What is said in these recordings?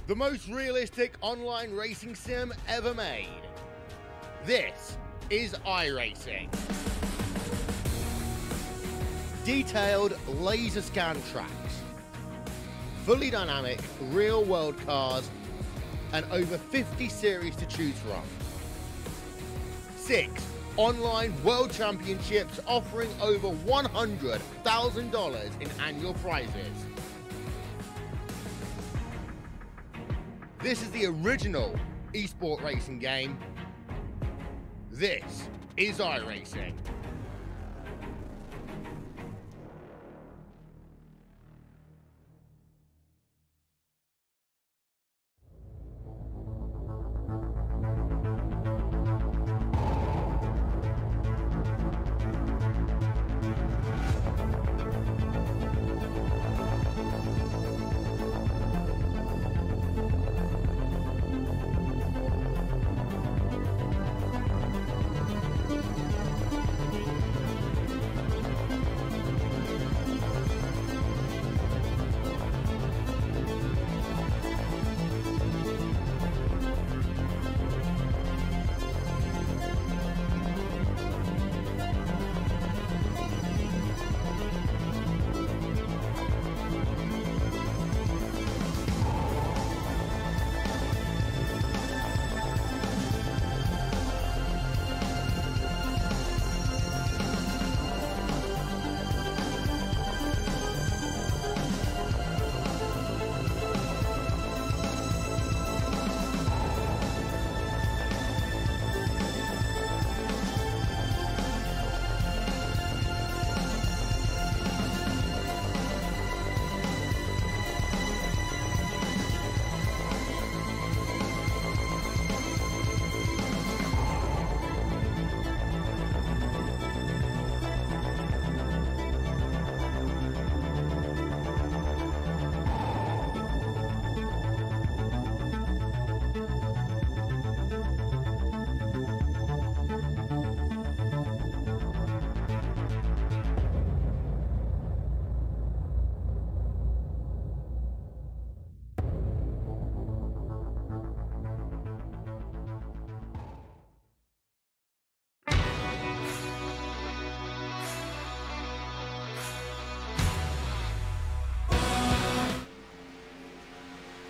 the most realistic online racing sim ever made. This is iRacing. Detailed laser scan tracks, fully dynamic real world cars, and over 50 series to choose from. 6 online world championships offering over $100,000 in annual prizes. This is the original esport racing game. This is iRacing.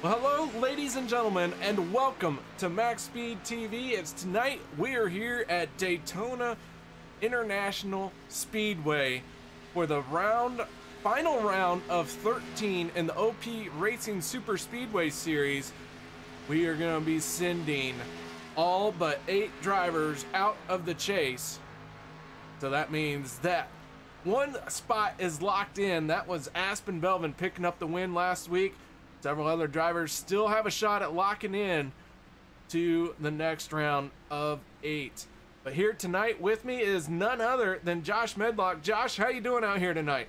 Well, hello, ladies and gentlemen, and welcome to MaxSpeedTV. It's tonight we are here at Daytona International Speedway for the final round of 13 in the OP Racing Superspeedway Series. We are going to be sending all but 8 drivers out of the chase. So that means that one spot is locked in. That was Aspen Belvin picking up the win last week. Several other drivers still have a shot at locking in to the next round of 8. But here tonight with me is none other than Josh Medlock. Josh, how you doing out here tonight?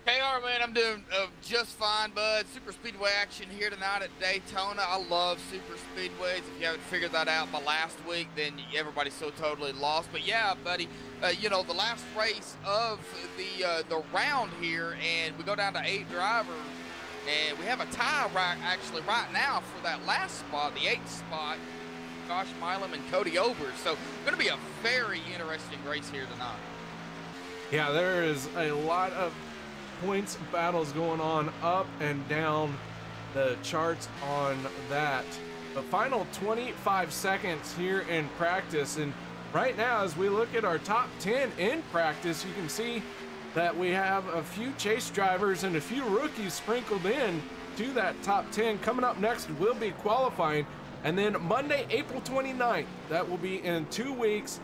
KR, man, I'm doing just fine, bud. Super Speedway action here tonight at Daytona. I love super speedways. If you haven't figured that out by last week, then everybody's so totally lost. But yeah, buddy, you know, the last race of the round here, and we go down to 8 drivers. And we have a tie right now for that last spot, the 8th spot, Josh Milam and Cody Obers. So going to be a very interesting race here tonight. Yeah, there is a lot of points battles going on up and down the charts on that. The final 25 seconds here in practice, and right now as we look at our top 10 in practice, you can see that we have a few chase drivers and a few rookies sprinkled in to that top 10. Coming up next will be qualifying, and then Monday, April 29th, that will be in 2 weeks,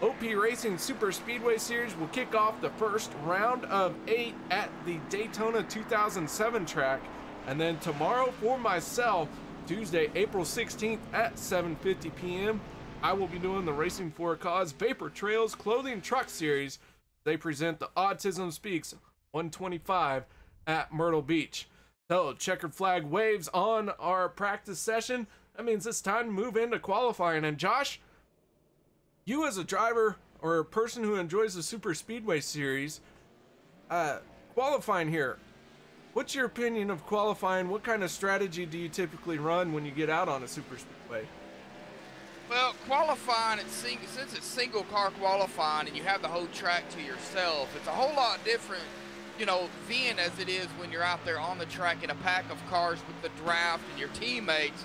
OP Racing Superspeedway Series will kick off the first round of 8 at the Daytona 2007 track. And then tomorrow for myself, Tuesday, April 16th at 7:50 p.m., I will be doing the Racing for a Cause Vapor Trails Clothing Truck Series. They present the Autism Speaks 125 at Myrtle Beach. So checkered flag waves on our practice session. That means it's time to move into qualifying. And Josh, you as a driver or a person who enjoys the Super Speedway Series, qualifying here, what's your opinion of qualifying? What kind of strategy do you typically run when you get out on a super speedway? Well, qualifying, since it's single car qualifying and you have the whole track to yourself, it's a whole lot different, you know, being as it is when you're out there on the track in a pack of cars with the draft and your teammates.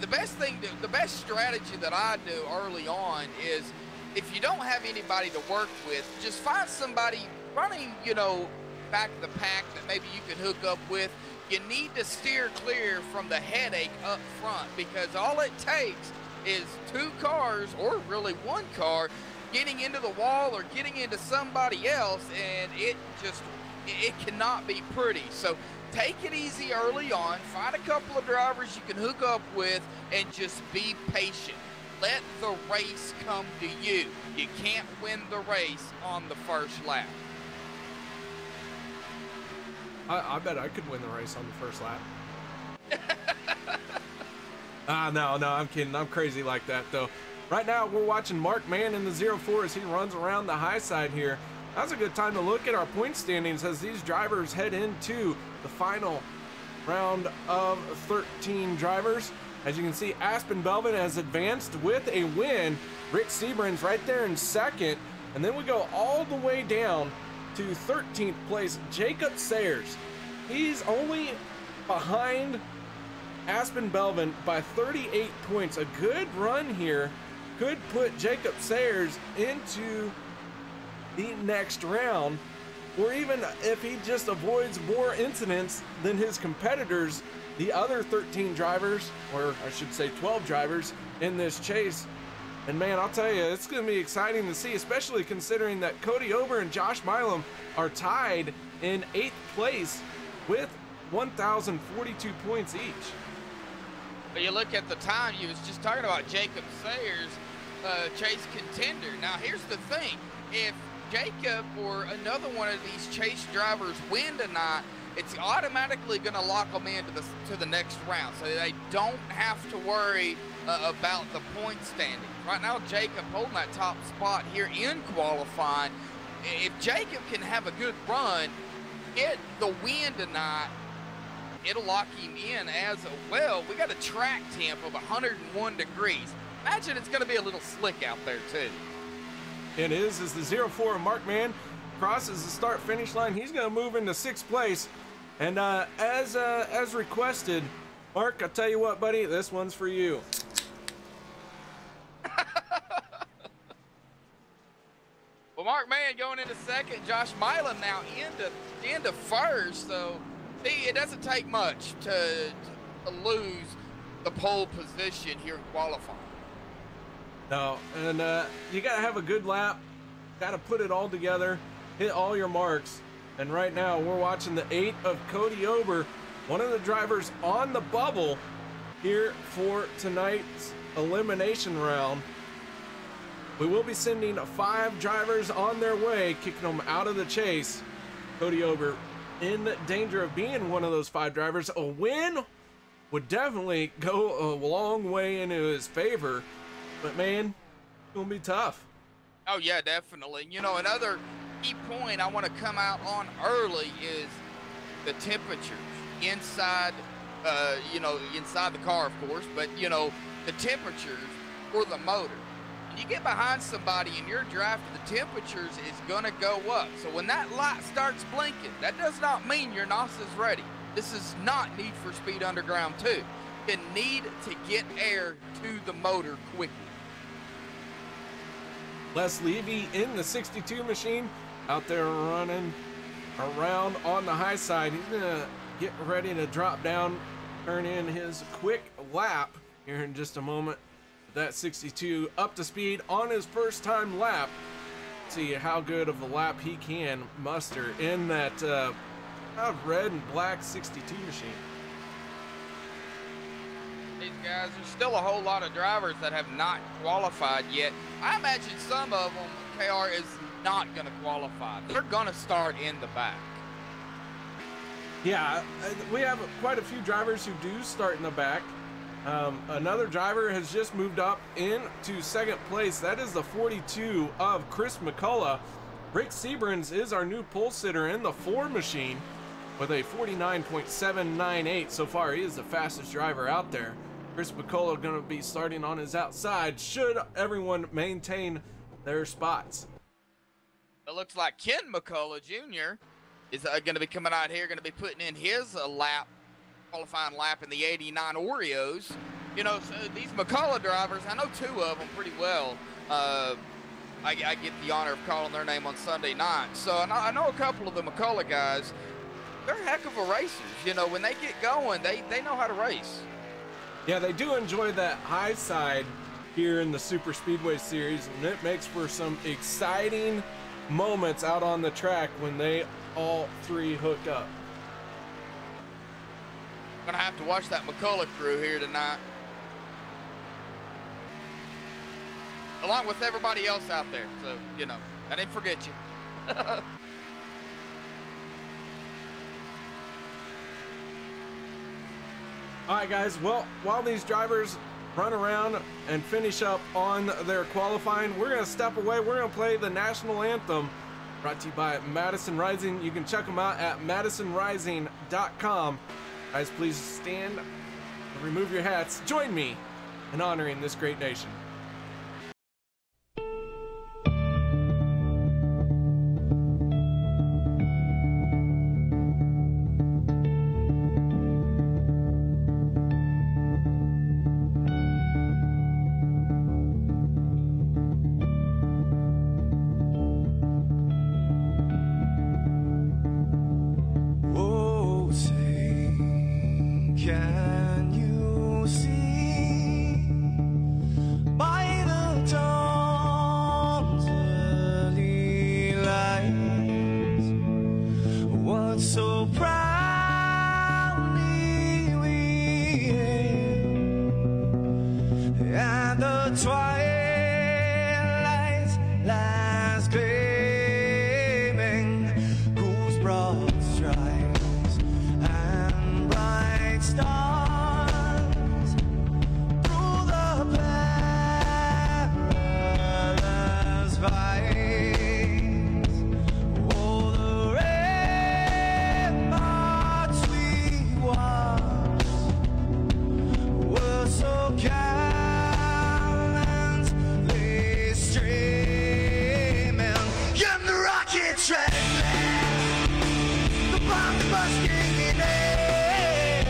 The best strategy that I do early on is, if you don't have anybody to work with, just find somebody running, you know, back of the pack that maybe you can hook up with. You need to steer clear from the headache up front, because all it takes is 2 cars, or really 1 car, getting into the wall or getting into somebody else, and it cannot be pretty. So take it easy early on, find a couple of drivers you can hook up with, and just be patient. Let the race come to you. You can't win the race on the first lap. I bet I could win the race on the first lap. No, I'm kidding. I'm crazy like that, though. Right now, we're watching Mark Mann in the 04 as he runs around the high side here. Now's a good time to look at our point standings as these drivers head into the final round of 13 drivers. As you can see, Aspen Belvin has advanced with a win. Rick Sebren's right there in second. And then we go all the way down to 13th place, Jacob Sayers. He's only behind Aspen Belvin by 38 points. A good run here could put Jacob Sayers into the next round, or even if he just avoids more incidents than his competitors, the other 13 drivers, or I should say 12 drivers in this chase. And man, I'll tell you, it's going to be exciting to see, especially considering that Cody Ober and Josh Milam are tied in 8th place with 1,042 points each. But you look at the time, you was just talking about Jacob Sayers, chase contender. Now here's the thing, if Jacob or another one of these chase drivers win tonight, it's automatically going to lock them into the next round, so they don't have to worry about the point standing. Right now, Jacob holding that top spot here in qualifying. If Jacob can have a good run, get the win tonight, it'll lock him in as well. We got a track temp of 101 degrees. Imagine it's going to be a little slick out there too. It is, as the 04 Mark Mann crosses the start-finish line. He's going to move into 6th place. And as requested, Mark, I'll tell you what, buddy, this one's for you. Well, Mark Mann going into second. Josh Milam now into first. So, see, it doesn't take much to lose the pole position here in qualifying. No, and you got to have a good lap. Got to put it all together, hit all your marks. And right now, we're watching the 8 of Cody Ober, one of the drivers on the bubble here for tonight's elimination round. We will be sending 5 drivers on their way, kicking them out of the chase. Cody Ober in danger of being one of those 5 drivers. A win would definitely go a long way into his favor, but man, it's gonna be tough. Oh yeah, definitely. You know, another key point I want to come out on early is the temperatures inside, inside the car, of course, but you know, the temperatures for the motor. When you get behind somebody in your draft, the temperatures is gonna go up. So when that light starts blinking, that does not mean your NOS is ready. This is not Need for Speed Underground 2. You need to get air to the motor quickly. Les Levy in the 62 machine out there running around on the high side. He's gonna get ready to drop down, turn in his quick lap here in just a moment. That 62 up to speed on his first time lap. See how good of a lap he can muster in that red and black 62 machine. These guys, there's still a whole lot of drivers that have not qualified yet. I imagine some of them, KR, is not going to qualify. They're going to start in the back. Yeah, we have quite a few drivers who do start in the back. Another driver has just moved up into second place. That is the 42 of Chris McCullough. Rick Sebren's is our new pole sitter in the 4 machine. with a 49.798 so far. He is the fastest driver out there. Chris McCullough going to be starting on his outside should everyone maintain their spots. It looks like Ken McCullough Jr. is going to be coming out here, going to be putting in his qualifying lap in the 89 Oreos. You know, so these McCullough drivers, I know two of them pretty well. I get the honor of calling their name on Sunday night. So I know a couple of the McCullough guys. They're heck of a racers. You know, when they get going, they know how to race. Yeah, they do enjoy that high side here in the Super Speedway Series, and it makes for some exciting moments out on the track when they all three hook up. Gonna have to watch that McCullough crew here tonight, along with everybody else out there. So, you know, I didn't forget you. All right, guys, well, while these drivers run around and finish up on their qualifying, we're going to step away. We're going to play the national anthem, brought to you by Madison Rising. You can check them out at madisonrising.com. Guys, please stand and remove your hats. Join me in honoring this great nation. Can you see by the dawn's early light what so proudly we hailed at the twilight's last gleaming, whose broad stripes and bright stars through the perilous fight. Oh, the ramparts we watched were so gallantly streaming. And the rocket train, the bomb busting in air,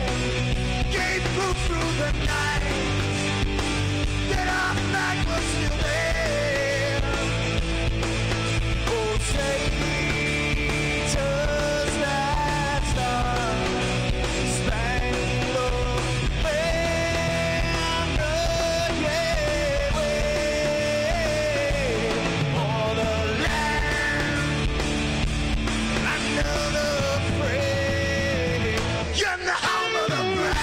gave proof through the night that our flag was still there. Oh, Satan's that star-spangled banner, yeah, wave o'er the land under the frame. You're the home of the brave.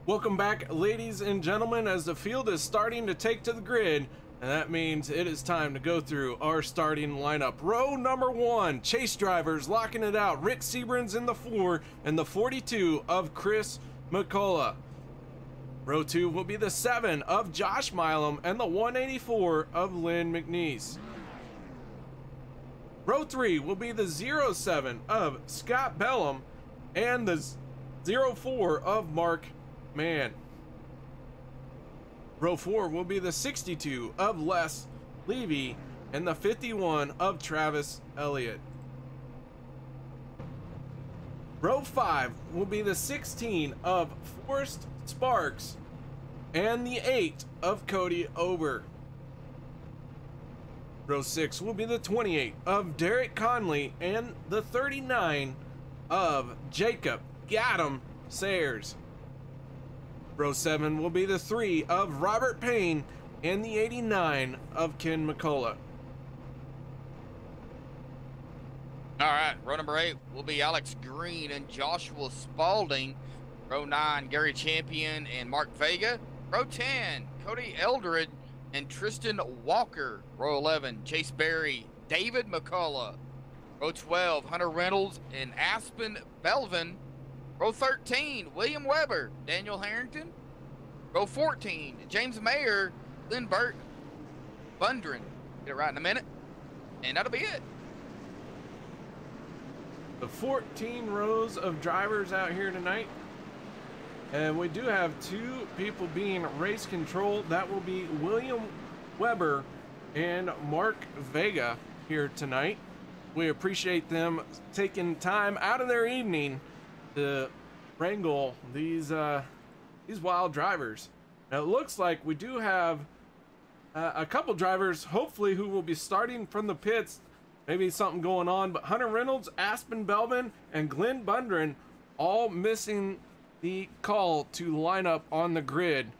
Welcome back, ladies and gentlemen, as the field is starting to take to the grid, and that means it is time to go through our starting lineup. Row number 1, chase drivers locking it out. Rick Seabrans in the 4 and the 42 of Chris McCullough. Row 2 will be the 7 of Josh Milam and the 184 of Lynn McNeese. Row 3 will be the 07 of Scott Bellum and the 04 of Mark Mann. Row 4 will be the 62 of Les Levy and the 51 of Travis Elliott. Row 5 will be the 16 of Forrest Sparks and the 8 of Cody Ober. Row 6 will be the 28 of Derek Conley and the 39 of Jacob Gadam Sayers. Row 7 will be the 3 of Robert Payne and the 89 of Ken McCullough. All right, row number 8 will be Alex Green and Joshua Spalding. Row 9, Gary Champion and Mark Vega. Row 10, Cody Eldred and Tristan Walker. Row 11, Chase Berry, David McCullough. Row 12, Hunter Reynolds and Aspen Belvin. Row 13, William Weber, Daniel Harrington. Row 14, James Mayer, Lynn Burt Bundren. Get it right in a minute. And that'll be it. The 14 rows of drivers out here tonight. And we do have 2 people being race controlled. That will be William Weber and Mark Vega here tonight. We appreciate them taking time out of their evening to wrangle these wild drivers. Now it looks like we do have a couple drivers, hopefully, who will be starting from the pits. Maybe something going on, but Hunter Reynolds, Aspen Belvin, and Glenn Bundren all missing the call to line up on the grid.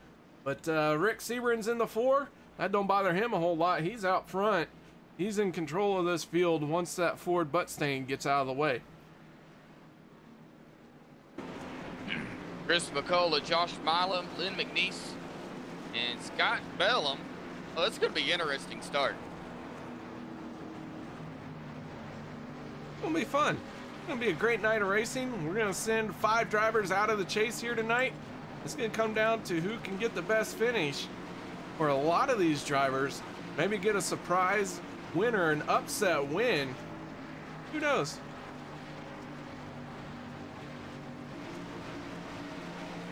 But Rick Seabrans in the 4, that don't bother him a whole lot. He's out front. He's in control of this field once that Ford Buttstain gets out of the way. Chris McCullough, Josh Milam, Lynn McNeese, and Scott Bellum. Oh, it's going to be an interesting start. It's going to be fun. It's going to be a great night of racing. We're going to send 5 drivers out of the chase here tonight. It's going to come down to who can get the best finish. For a lot of these drivers, maybe get a surprise winner, an upset win. Who knows?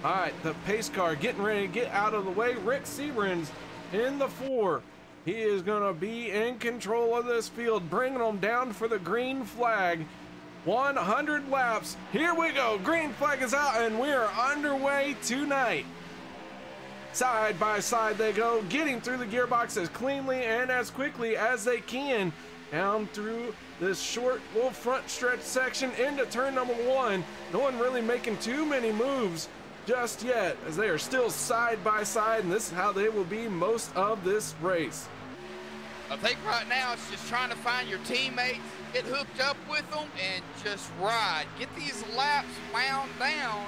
All right, the pace car getting ready to get out of the way. Rick Seabrans in the 4. He is going to be in control of this field, bringing them down for the green flag. 100 laps. Here we go. Green flag is out, and we are underway tonight. Side by side they go, getting through the gearbox as cleanly and as quickly as they can. Down through this short little front stretch section into turn number 1. No one really making too many moves just yet, as they are still side by side, and this is how they will be most of this race. I think right now it's just trying to find your teammates, get hooked up with them, and just ride. Get these laps wound down,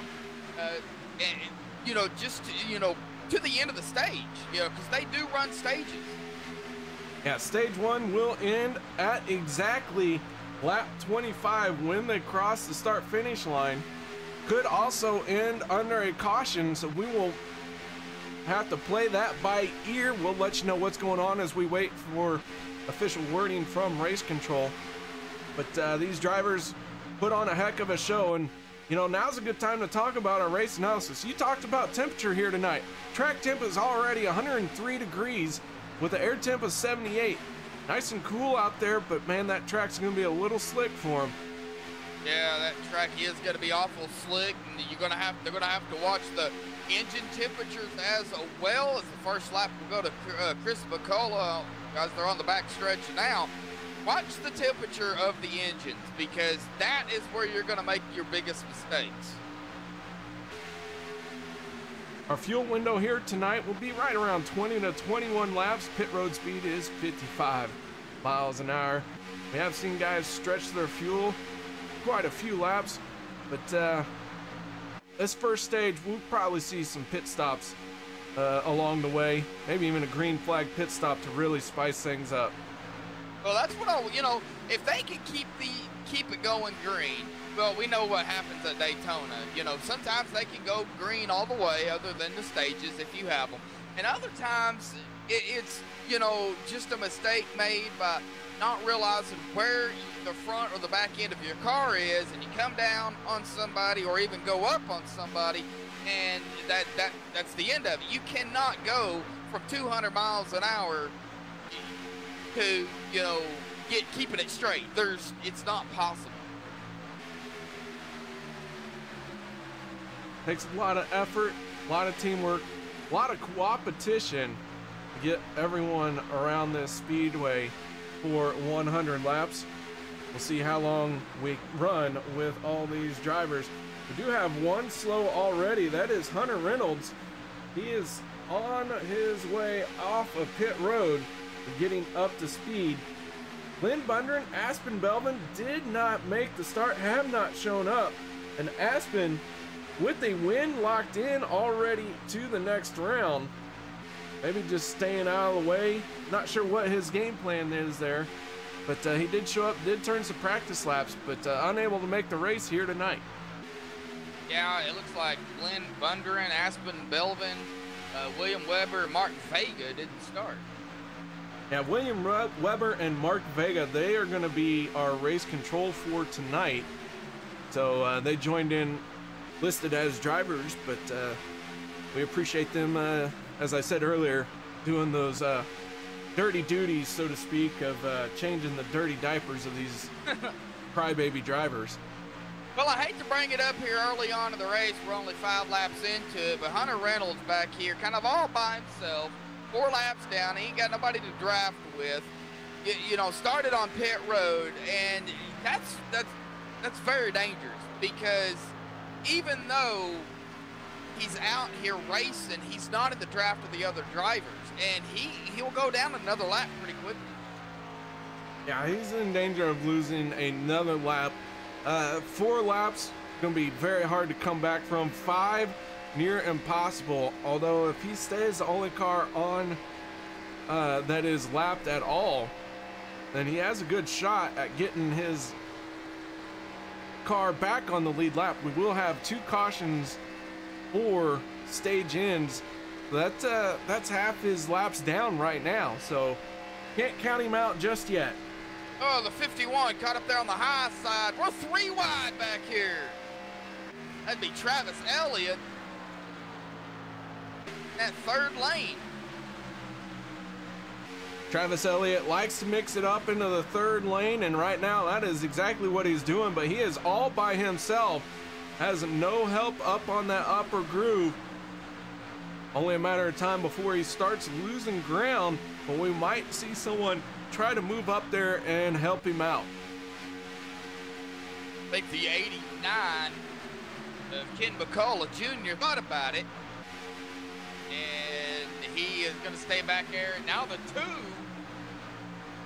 and you know, just to the end of the stage, because they do run stages. Yeah, stage 1 will end at exactly lap 25 when they cross the start-finish line. Could also end under a caution, so we will have to play that by ear. We'll let you know what's going on as we wait for official wording from race control. But these drivers put on a heck of a show, and now's a good time to talk about our race analysis. You talked about temperature here tonight. Track temp is already 103 degrees with the air temp of 78. Nice and cool out there, but man, that track's gonna be a little slick for them. Yeah, that track is going to be awful slick, and they're going to have to watch the engine temperatures as well. As the first lap will go to Chris McCullough. Guys, they're on the back stretch now. Watch the temperature of the engines, because that is where you're going to make your biggest mistakes. Our fuel window here tonight will be right around 20 to 21 laps. Pit road speed is 55 miles an hour. We have seen guys stretch their fuel quite a few laps, but this first stage, we'll probably see some pit stops along the way, maybe even a green flag pit stop to really spice things up. Well, that's what if they can keep it going green, well, we know what happens at Daytona. Sometimes they can go green all the way, other than the stages if you have them, and other times it's just a mistake made by not realizing where the front or the back end of your car is, and you come down on somebody or even go up on somebody, and that's the end of it. You cannot go from 200 miles an hour to keeping it straight. It's not possible. Takes a lot of effort, a lot of teamwork, a lot of competition to get everyone around this speedway for 100 laps. We'll see how long we run with all these drivers. We do have one slow already. That is Hunter Reynolds. He is on his way off of pit road, getting up to speed. Lynn Bundren, Aspen Belvin did not make the start, have not shown up. And Aspen, with a win locked in already to the next round, maybe just staying out of the way. Not sure what his game plan is there, but he did show up, did turn some practice laps, but unable to make the race here tonight. Yeah, it looks like Glenn Bundren, Aspen Belvin, William Weber, Mark Vega didn't start. Yeah, William Weber and Mark Vega, they are going to be our race control for tonight. So they joined in listed as drivers, but we appreciate them, as I said earlier, doing those dirty duties, so to speak, of changing the dirty diapers of these crybaby drivers. Well, I hate to bring it up here early on in the race. We're only 5 laps into it, but Hunter Reynolds back here kind of all by himself, 4 laps down. He ain't got nobody to draft with. Started on pit road, and that's very dangerous, because even though he's out here racing, he's not in the draft of the other drivers, and he'll go down another lap pretty quickly. Yeah, he's in danger of losing another lap. 4 laps, gonna be very hard to come back from. 5, near impossible. Although if he stays the only car on that is lapped at all, then he has a good shot at getting his car back on the lead lap. We will have 2 cautions for stage ends. That's half his laps down right now, so can't count him out just yet. Oh, the 51 caught up there on the high side. We're 3 wide back here. That'd be Travis Elliott in that 3rd lane. Travis Elliott likes to mix it up into the 3rd lane, and right now that is exactly what he's doing, but he is all by himself, has no help up on that upper groove. Only a matter of time before he starts losing ground, but we might see someone try to move up there and help him out. I think the 89 of Ken McCullough Jr. thought about it, and he is going to stay back there. Now the 2,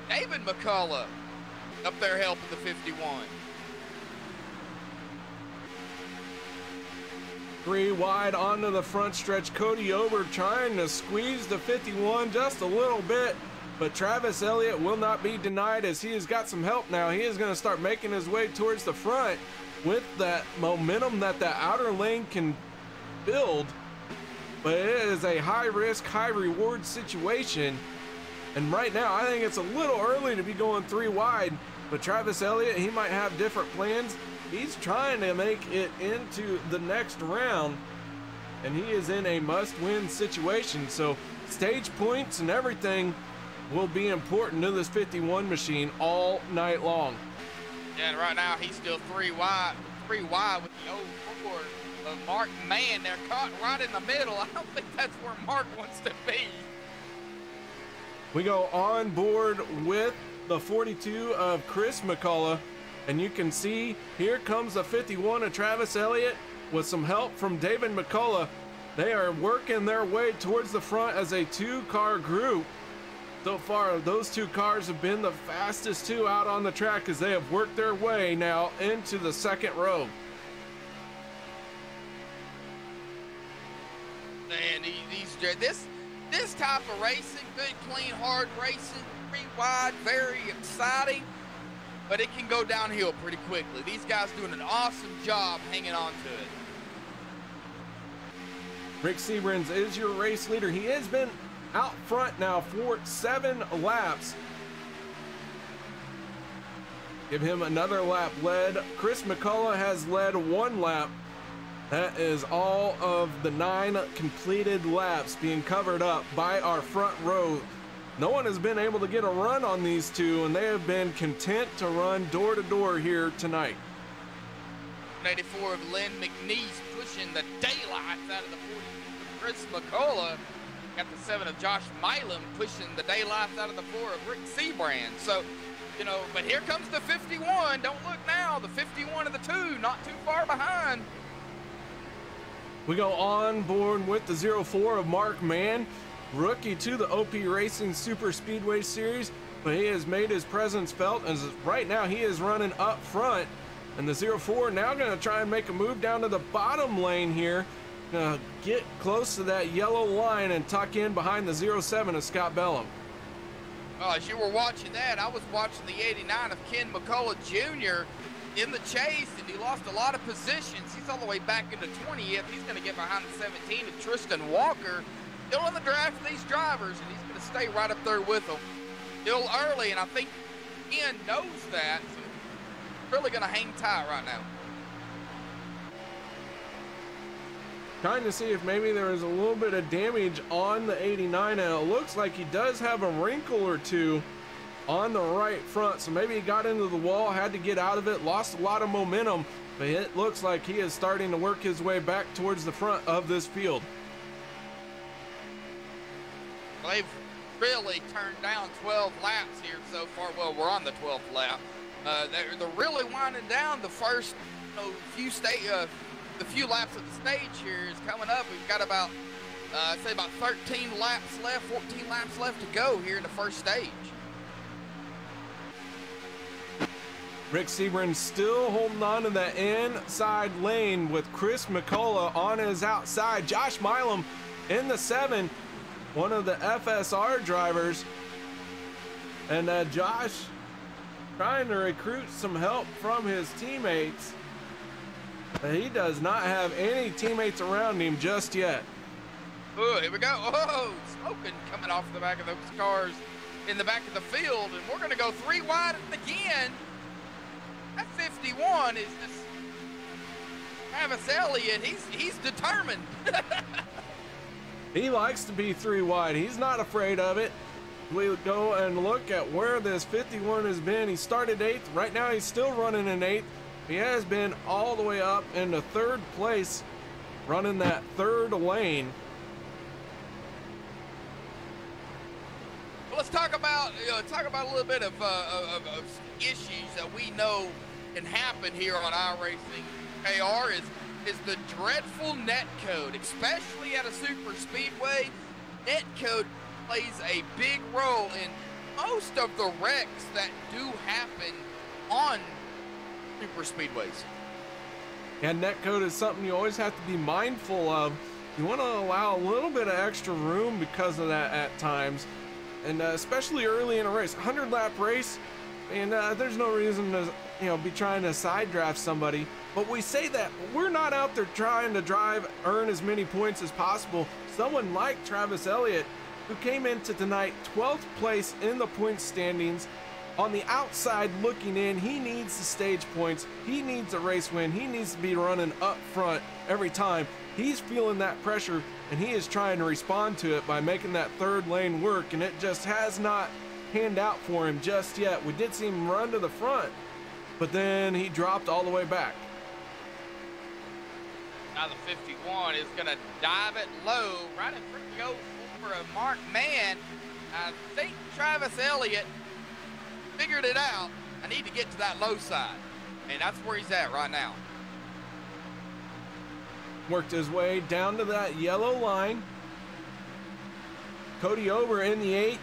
David McCullough, up there helping the 51. 3 wide onto the front stretch. Cody Ober trying to squeeze the 51 just a little bit, but Travis Elliott will not be denied, as he has got some help now. He is going to start making his way towards the front with that momentum that the outer lane can build, but it is a high risk, high reward situation. And right now, I think it's a little early to be going 3 wide, but Travis Elliott, he might have different plans. He's trying to make it into the next round, and he is in a must-win situation. So stage points and everything will be important to this 51 machine all night long. Yeah, and right now he's still 3 wide with the 04 of Mark Mann. They're caught right in the middle. I don't think that's where Mark wants to be. We go on board with the 42 of Chris McCullough, and you can see here comes the 51 of Travis Elliott with some help from David McCullough. They are working their way towards the front as a 2-car group. So far, those 2 cars have been the fastest 2 out on the track, as they have worked their way now into the 2nd row. And this type of racing, good, clean, hard racing, 3 wide, very exciting, but it can go downhill pretty quickly. These guys doing an awesome job hanging on to it. Rick Seabrans is your race leader. He has been out front now for 7 laps. Give him another lap led. Chris McCullough has led 1 lap. That is all of the 9 completed laps being covered up by our front row. No one has been able to get a run on these two, and they have been content to run door to door here tonight. 84 of Lynn McNeese pushing the daylights out of the 40 of Chris McCullough. Got the 7 of Josh Milam pushing the daylights out of the 4 of Rick Seabrand. So, you know, but here comes the 51. Don't look now. The 51 of the 2, not too far behind. We go on board with the 04 of Mark Mann, rookie to the OP Racing Superspeedway Series, but he has made his presence felt, as right now he is running up front. And the 04 now going to try and make a move down to the bottom lane here, get close to that yellow line and tuck in behind the 07 of Scott Bellum. Well, as you were watching that, I was watching the 89 of Ken McCullough Jr. in the chase, and he lost a lot of positions. He's all the way back into 20th. He's going to get behind the 17 of Tristan Walker. Still in the drive for these drivers, and he's going to stay right up there with them. Still early, and I think Ken knows that. So he's really going to hang tight right now. Trying to see if maybe there is a little bit of damage on the 89, and it looks like he does have a wrinkle or two on the right front, so maybe he got into the wall, had to get out of it, lost a lot of momentum, but it looks like he is starting to work his way back towards the front of this field. They've really turned down 12 laps here so far. Well, we're on the 12th lap. They're really winding down. The first the few laps of the stage here is coming up. We've got about, say about 13 laps left, 14 laps left to go here in the first stage. Rick Seabrand still holding on to that inside lane with Chris McCullough on his outside. Josh Milam in the 7, one of the FSR drivers. And Josh trying to recruit some help from his teammates. He does not have any teammates around him just yet. Oh, here we go. Oh, smoking coming off the back of those cars in the back of the field. And we're going to go 3 wide again. That 51 is this Travis Elliott. He's determined. He likes to be 3 wide. He's not afraid of it. We go and look at where this 51 has been. He started 8th. Right now he's still running in 8th. He has been all the way up into 3rd place, running that 3rd lane. Well, let's talk about a little bit of issues that we know can happen here on iRacing KR is the dreadful net code, especially at a super speedway. Net code plays a big role in most of the wrecks that do happen on super speedways. Yeah, netcode is something you always have to be mindful of. You want to allow a little bit of extra room because of that at times, and especially early in a race, 100-lap race, and there's no reason to be trying to side draft somebody. But we say that we're not out there trying to earn as many points as possible. Someone like Travis Elliott, who came into tonight 12th place in the point standings, on the outside looking in, he needs the stage points. He needs a race win. He needs to be running up front every time. He's feeling that pressure, and he is trying to respond to it by making that 3rd lane work, and it just has not panned out for him just yet. We did see him run to the front, but then he dropped all the way back. Now the 51 is going to dive it low, right in front of the over of Mark Mann. I think Travis Elliott figured it out. I need to get to that low side, and that's where he's at right now. Worked his way down to that yellow line. Cody Ober in the 8,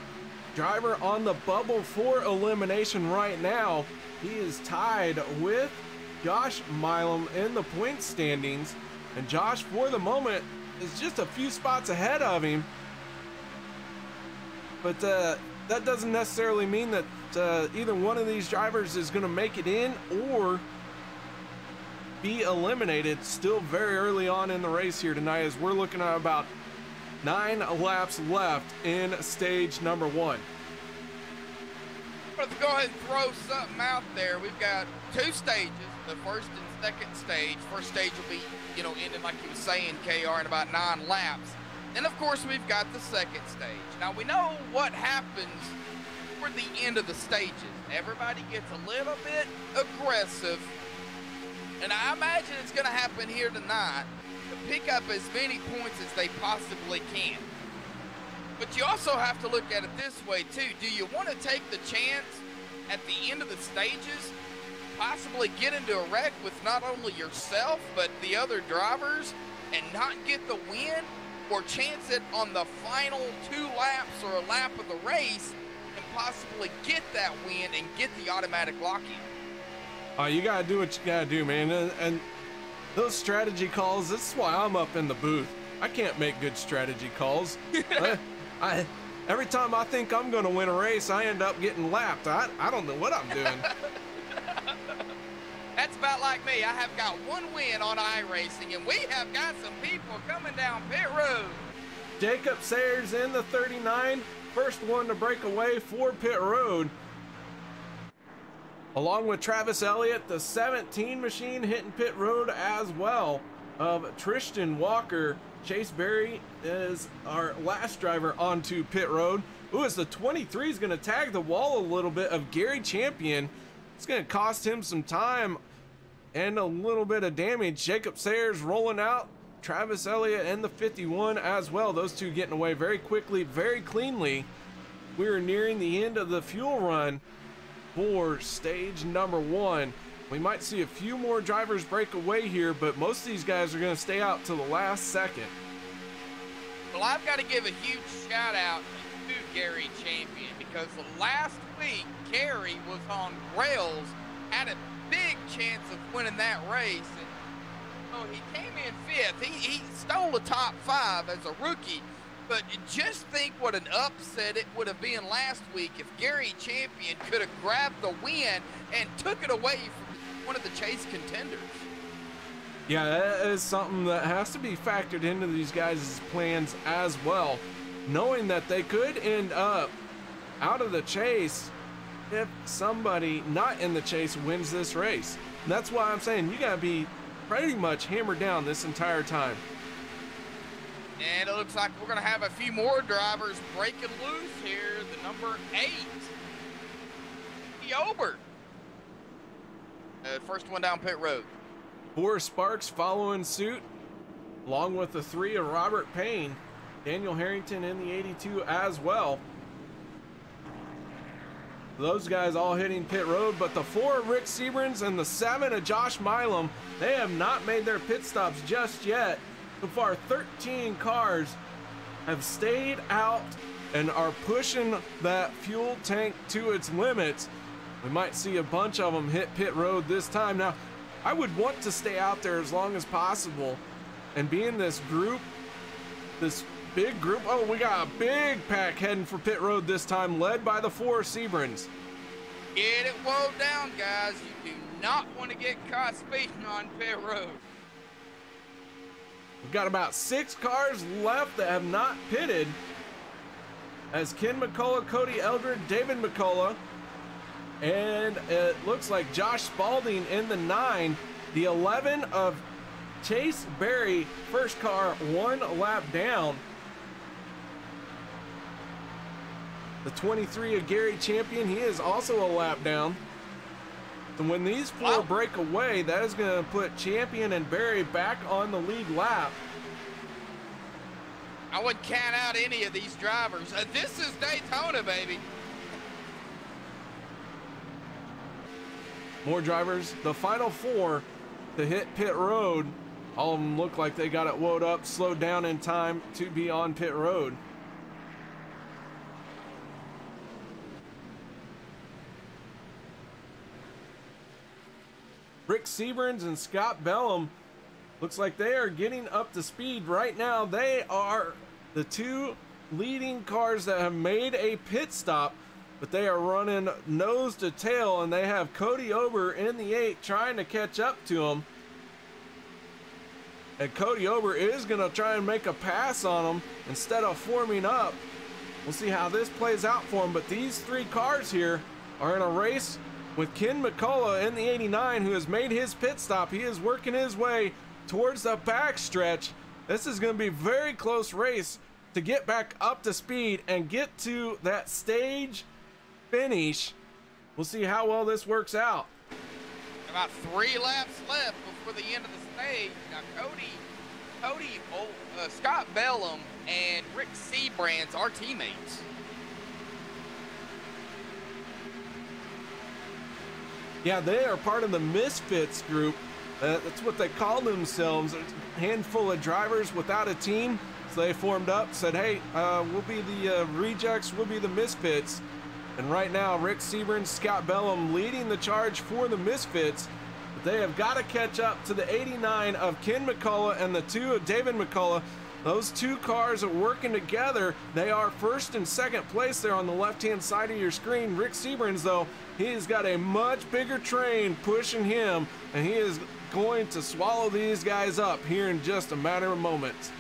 driver on the bubble for elimination right now. He is tied with Josh Milam in the point standings, and Josh for the moment is just a few spots ahead of him. But that doesn't necessarily mean that either one of these drivers is going to make it in or be eliminated. Still very early on in the race here tonight, as we're looking at about 9 laps left in stage number 1. Let's go ahead and throw something out there. We've got 2 stages, the first and second stage. First stage will be, ending like you were saying, KR, in about 9 laps. And of course, we've got the second stage. Now, we know what happens toward the end of the stages. Everybody gets a little bit aggressive. And I imagine it's going to happen here tonight to pick up as many points as they possibly can. But you also have to look at it this way, too. Do you want to take the chance at the end of the stages, possibly get into a wreck with not only yourself, but the other drivers, and not get the win? Or chance it on the final 2 laps or a lap of the race and possibly get that win and get the automatic lock-in? You got to do what you got to do, man. And those strategy calls, this is why I'm up in the booth. I can't make good strategy calls. Every time I think I'm going to win a race, I end up getting lapped. I don't know what I'm doing. That's about like me. I have got 1 win on iRacing, and we have got some people coming down pit road. Jacob Sayers in the 39, first one to break away for pit road. Along with Travis Elliott, the 17 machine hitting pit road as well of Tristan Walker. Chase Berry is our last driver onto pit road. Ooh, as the 23 is going to tag the wall a little bit of Gary Champion. It's going to cost him some time and a little bit of damage. Jacob Sayers rolling out, Travis Elliott and the 51 as well. Those two getting away very quickly, very cleanly. We're nearing the end of the fuel run for stage number 1. We might see a few more drivers break away here, but most of these guys are going to stay out till the last second. Well, I've got to give a huge shout out to Gary Champion, because last week Gary was on rails, had a big chance of winning that race, and he came in 5th. He stole the top 5 as a rookie, but just think what an upset it would have been last week if Gary Champion could have grabbed the win and took it away from one of the Chase contenders. Yeah, that is something that has to be factored into these guys' plans as well, knowing that they could end up out of the chase if somebody not in the chase wins this race. And that's why I'm saying you gotta be pretty much hammered down this entire time. And it looks like we're gonna have a few more drivers breaking loose here. The number 8, Ober. First one down pit road. 4 Sparks following suit, along with the 3 of Robert Payne. Daniel Harrington in the 82 as well. Those guys all hitting pit road, but the 4 of Rick Seabrans and the 7 of Josh Milam, they have not made their pit stops just yet. So far, 13 cars have stayed out and are pushing that fuel tank to its limits. We might see a bunch of them hit pit road this time. Now, I would want to stay out there as long as possible and be in this group, this big group. Oh, we got a big pack heading for pit road this time, led by the 4 Seabrans. Get it wound down, guys. You do not want to get caught speeding on pit road. We've got about 6 cars left that have not pitted, as Ken McCullough, Cody Eldred, David McCullough, and it looks like Josh Spalding in the 9, the 11 of Chase Berry, first car 1 lap down. The 23 of Gary Champion, he is also a lap down. And when these 4 break away, that is going to put Champion and Berry back on the lead lap. I wouldn't count out any of these drivers. This is Daytona, baby. More drivers, the final 4 to hit pit road. All of them look like they got it wound up, slowed down in time to be on pit road. Rick Seaburns and Scott Bellum Looks like they are getting up to speed right now. They are the two leading cars that have made a pit stop, but they are running nose to tail, and they have Cody Ober in the 8 trying to catch up to him. And Cody Ober is going to try and make a pass on him instead of forming up. We'll see how this plays out for him, but these three cars here are in a race with Ken McCullough in the 89, who has made his pit stop. He is working his way towards the back stretch. This is going to be a very close race to get back up to speed and get to that stage finish. We'll see how well this works out. About 3 laps left before the end of the stage. Now Scott Bellum and Rick Seabrand's our teammates. Yeah, they are part of the Misfits group. That's what they call themselves. A handful of drivers without a team. So they formed up, said, hey, we'll be the rejects, we'll be the Misfits. And right now, Rick Seabrand, Scott Bellum leading the charge for the Misfits. But they have got to catch up to the 89 of Ken McCullough and the 2 of David McCullough. Those two cars are working together. They are first and second place there on the left-hand side of your screen. Rick Seabrand's, though, he's got a much bigger train pushing him, and he is going to swallow these guys up here in just a matter of moments.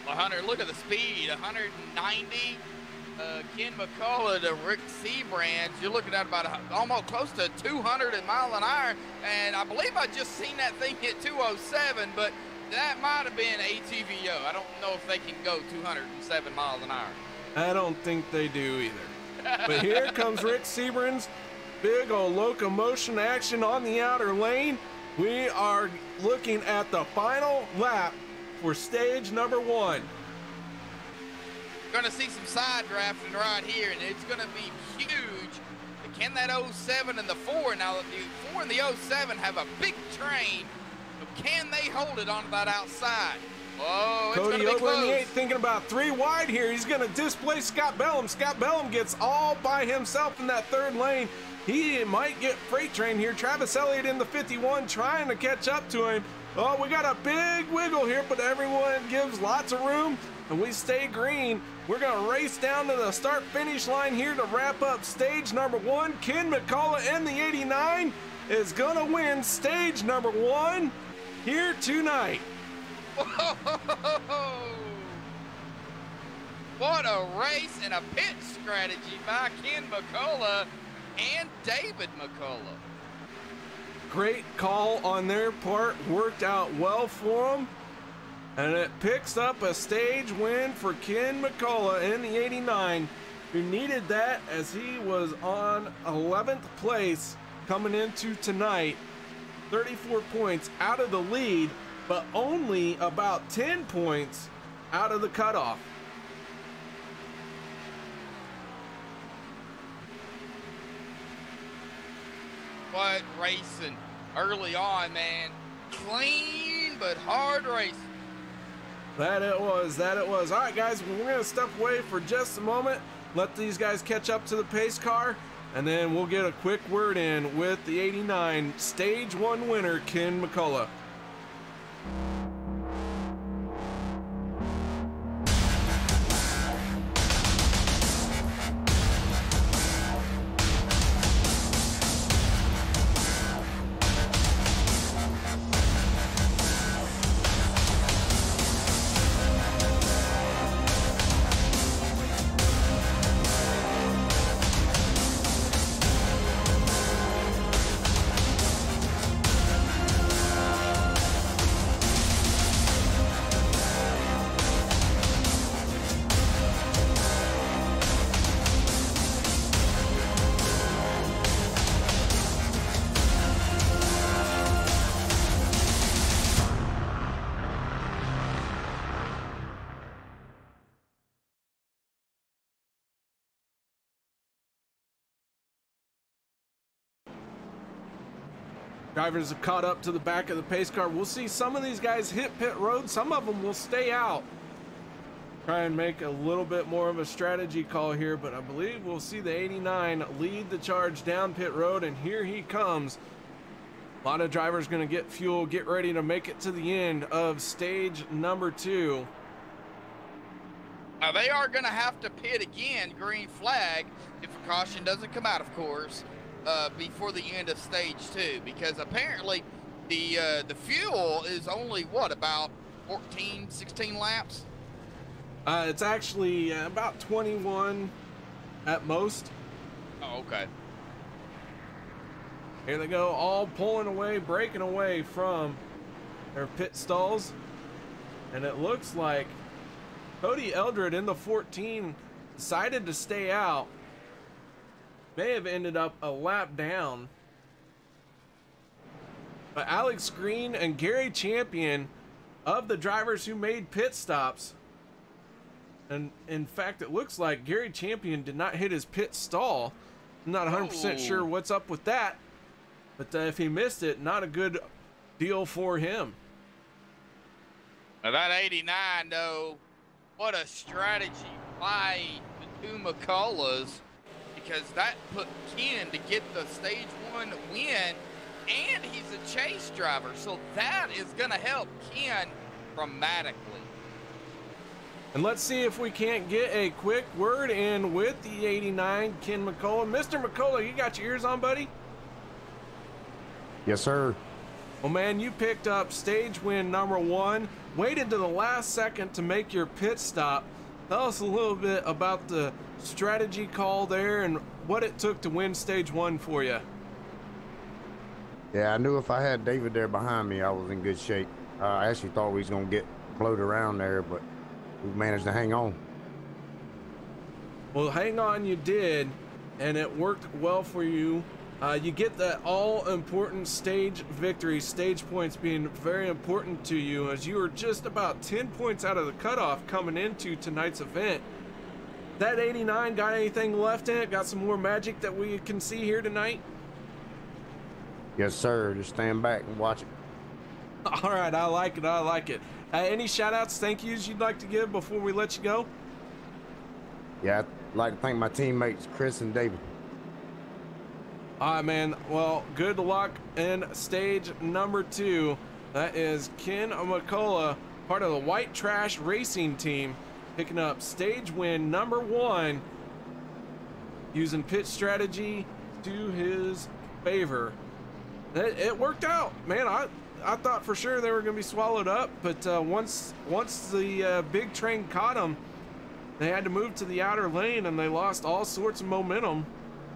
100, look at the speed, 190. Ken McCullough to Rick Seabrand, you're looking at about almost close to 200 miles an hour, and I believe I just seen that thing hit 207, but that might have been ATVO. I don't know if they can go 207 miles an hour. I don't think they do either. But here comes Rick Seabrand's big old locomotion action on the outer lane. We are looking at the final lap for stage number 1. Going to see some side drafting right here, and it's going to be huge. Can that 07 and the 4, now the 4 and the 07 have a big train, but can they hold it onto that outside? Oh, it's going to be close. Cody Ober in the 8 thinking about 3 wide here. He's going to displace Scott Bellum. Scott Bellum gets all by himself in that 3rd lane. He might get freight train here. Travis Elliott in the 51 trying to catch up to him. Oh, we got a big wiggle here, but everyone gives lots of room, and we stay green. We're going to race down to the start-finish line here to wrap up stage number 1. Ken McCullough in the 89 is going to win stage number 1 here tonight. Whoa. What a race and a pit strategy by Ken McCullough and David McCullough. Great call on their part, worked out well for them. And it picks up a stage win for Ken McCullough in the 89, who needed that as he was on 11th place coming into tonight. 34 points out of the lead, but only about 10 points out of the cutoff. What racing early on, man. Clean but hard racing. That it was. All right, guys, we're going to step away for just a moment, let these guys catch up to the pace car, and then we'll get a quick word in with the 89 Stage 1 winner, Ken McCullough. Drivers have caught up to the back of the pace car. We'll see some of these guys hit pit road. Some of them will stay out. Try and make a little bit more of a strategy call here, but I believe we'll see the 89 lead the charge down pit road, and here he comes. A lot of drivers going to get fuel, get ready to make it to the end of stage number 2. They are going to have to pit again, green flag, if a caution doesn't come out, of course, before the end of stage 2, because apparently the fuel is only, what, about 14, 16 laps? It's actually about 21 at most. Oh, okay. Here they go, all pulling away, breaking away from their pit stalls. And it looks like Cody Eldred in the 14 decided to stay out. May have ended up a lap down. But Alex Green and Gary Champion, of the drivers who made pit stops, and in fact it looks like Gary Champion did not hit his pit stall. I'm not 100% sure what's up with that, but if he missed it, not a good deal for him. Now that 89, though, what a strategy by the two McCulloughs, because that put Ken to get the stage 1 win, and he's a chase driver, so that is going to help Ken dramatically. And let's see if we can't get a quick word in with the 89, Ken McCullough. Mr. McCullough, you got your ears on, buddy? Yes, sir. Well, man, you picked up stage win number 1, waited to the last second to make your pit stop. Tell us a little bit about the strategy call there and what it took to win stage 1 for you. Yeah, I knew if I had David there behind me, I was in good shape. I actually thought we was going to get floated around there, but we managed to hang on. Well, hang on, you did, and it worked well for you. You get that all-important stage victory, stage points being very important to you, as you were just about 10 points out of the cutoff coming into tonight's event. That 89 got anything left in it? Got some more magic that we can see here tonight? Yes, sir. Just stand back and watch it. All right, I like it. I like it. Any shout-outs, thank yous you'd like to give before we let you go? Yeah, I'd like to thank my teammates, Chris and David. All right, man. Well, good luck in stage number 2. That is Ken McCullough, part of the White Trash Racing team, picking up stage win number 1, using pit strategy to his favor. It worked out, man. I thought for sure they were going to be swallowed up, but once the big train caught them, they had to move to the outer lane, and they lost all sorts of momentum.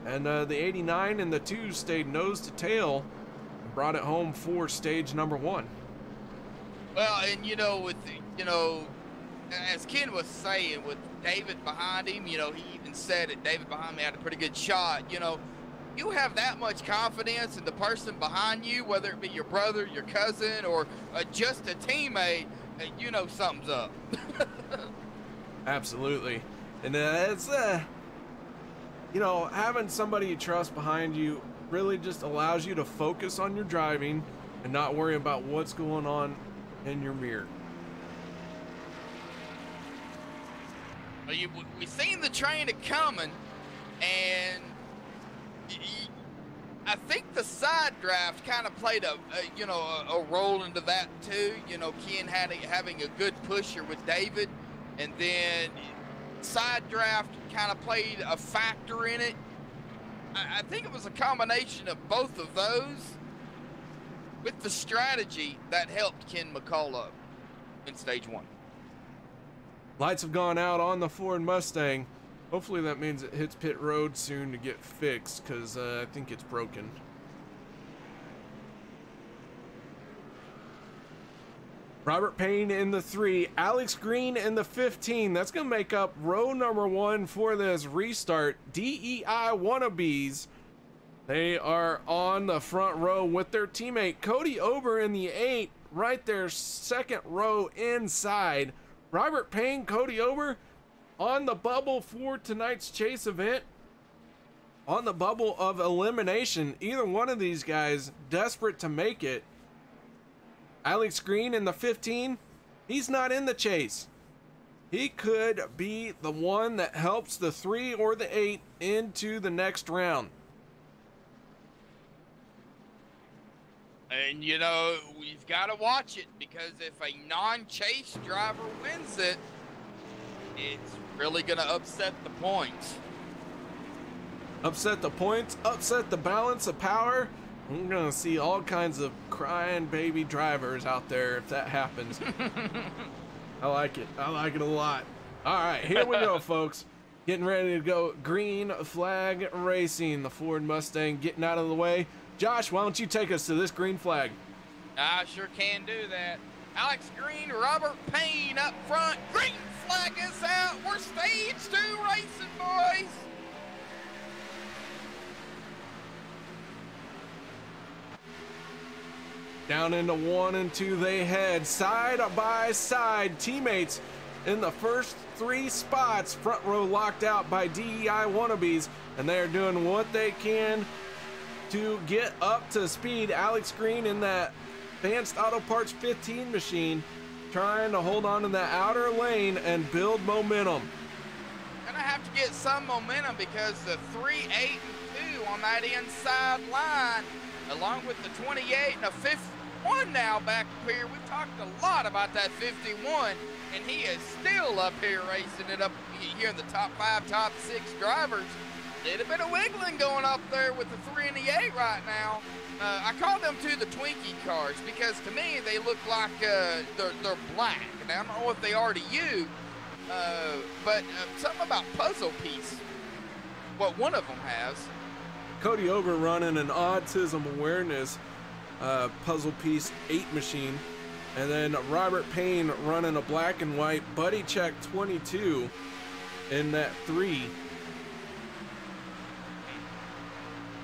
And the 89 and the 2 stayed nose to tail and brought it home for stage number 1. Well, and as Ken was saying, with David behind him, he even said that David behind me had a pretty good shot. You have that much confidence in the person behind you, whether it be your brother, your cousin, or just a teammate, something's up. Absolutely. And it's having somebody you trust behind you really just allows you to focus on your driving and not worry about what's going on in your mirror. We seen the train coming, and I think the side draft kind of played a role into that too. Ken having a good pusher with David, and then side draft kind of played a factor in it. I think it was a combination of both of those with the strategy that helped Ken McCullough in stage 1. Lights have gone out on the Ford Mustang. Hopefully that means it hits pit road soon to get fixed, because I think it's broken. Robert Payne in the 3, Alex Green in the 15. That's going to make up row number 1 for this restart. DEI wannabes. They are on the front row with their teammate Cody Ober in the 8, right there, second row inside. Robert Payne, Cody Ober on the bubble for tonight's chase event. On the bubble of elimination. Either one of these guys desperate to make it. Alex Green in the 15, he's not in the chase. He could be the one that helps the 3 or the 8 into the next round. And, you know, we've got to watch it because if a non-chase driver wins it, it's really going to upset the points. Upset the points, upset the balance of power. I'm going to see all kinds of crying baby drivers out there if that happens. I like it. I like it a lot. All right, here we go, folks. Getting ready to go green flag racing. The Ford Mustang getting out of the way. Josh, why don't you take us to this green flag? I sure can do that. Alex Green, Robert Payne up front. Green flag is out. We're stage 2 racing, boys. Down into 1 and 2 they head, side by side. Teammates in the first 3 spots, front row locked out by DEI wannabes, and they are doing what they can to get up to speed. Alex Green in that Advanced Auto Parts 15 machine, trying to hold on to that outer lane and build momentum. Gonna have to get some momentum because the 3, 8, and 2 on that inside line, along with the 28 and a 51 now back up here. We've talked a lot about that 51, and he is still up here racing it up here in the top 5, top 6 drivers. Little bit of wiggling going up there with the 3 and the 8 right now. I call them two the Twinkie cars because to me they look like they're black, and I don't know if they are to you, but something about puzzle piece, what one of them has. Cody Oger running an autism awareness puzzle piece 8 machine, and then Robert Payne running a black and white Buddy Check 22 in that 3.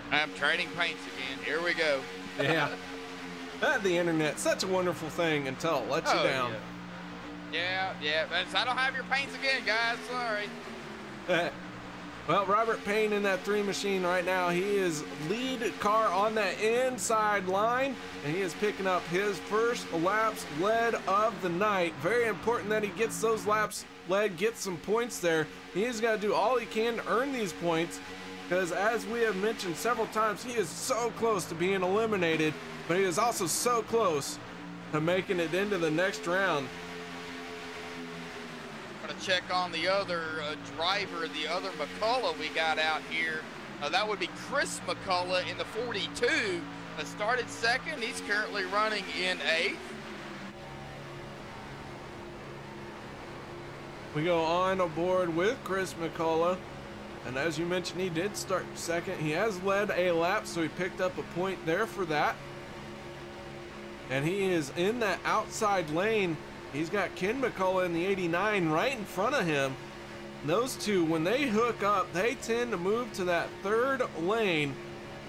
I'm trading paints again. Here we go. Yeah. The internet, such a wonderful thing until it lets you down. Yeah. I don't have your paints again, guys. Sorry. Well, Robert Payne in that 3 machine right now, he is lead car on that inside line, and he is picking up his first laps led of the night. Very important that he gets those laps led, gets some points there. He's got to do all he can to earn these points, because as we have mentioned several times, he is so close to being eliminated, but he is also so close to making it into the next round. Gonna check on the other driver, the other McCullough we got out here. That would be Chris McCullough in the 42. Started second. He's currently running in 8th. We go on aboard with Chris McCullough. And as you mentioned, he did start second. He has led a lap, so he picked up a point there for that. And he is in that outside lane. He's got Ken McCullough in the 89 right in front of him. And those two, when they hook up, they tend to move to that 3rd lane.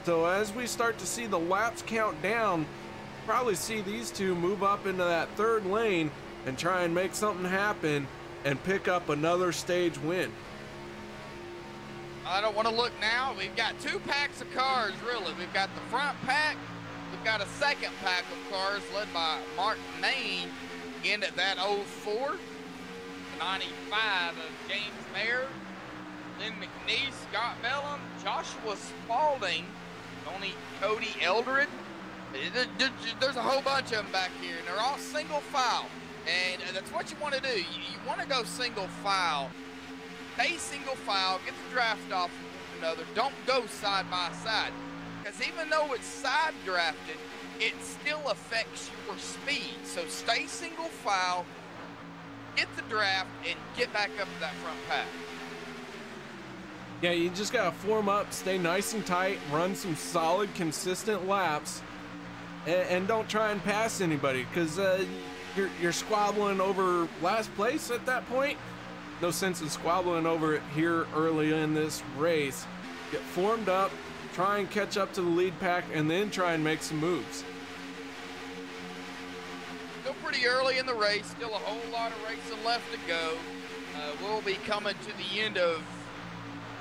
So as we start to see the laps count down, probably see these two move up into that 3rd lane and try and make something happen and pick up another stage win. I don't want to look now. We've got 2 packs of cars, really. We've got the front pack. We've got a second pack of cars led by Mark Main in at that 04. 95 of James Mayer, Lynn McNeese, Scott Bellum, Joshua Spalding, Tony Cody Eldred. There's a whole bunch of them back here, and they're all single file. And that's what you want to do. You want to go single file. Stay single file, get the draft off of one another. Don't go side by side. Because even though it's side drafted, it still affects your speed. So stay single file, get the draft, and get back up to that front pack. Yeah, you just got to form up, stay nice and tight, run some solid, consistent laps, and don't try and pass anybody, because you're squabbling over last place at that point. No sense in squabbling over it here early in this race. Get formed up, try and catch up to the lead pack, and then try and make some moves. Still pretty early in the race, still a whole lot of racing left to go. We'll be coming to the end of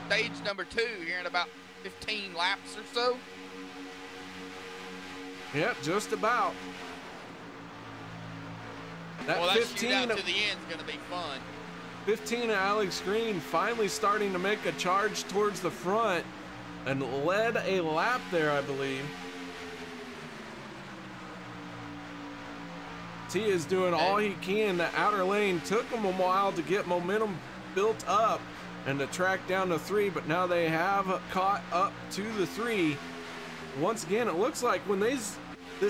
stage number 2 here in about 15 laps or so. Yep, just about. That well, that 15 shootout to the end is going to be fun. 15 of Alex Green finally starting to make a charge towards the front and led a lap there, I believe. He is doing all he can. The outer lane took him a while to get momentum built up and to track down to 3, but now they have caught up to the 3. Once again, it looks like when this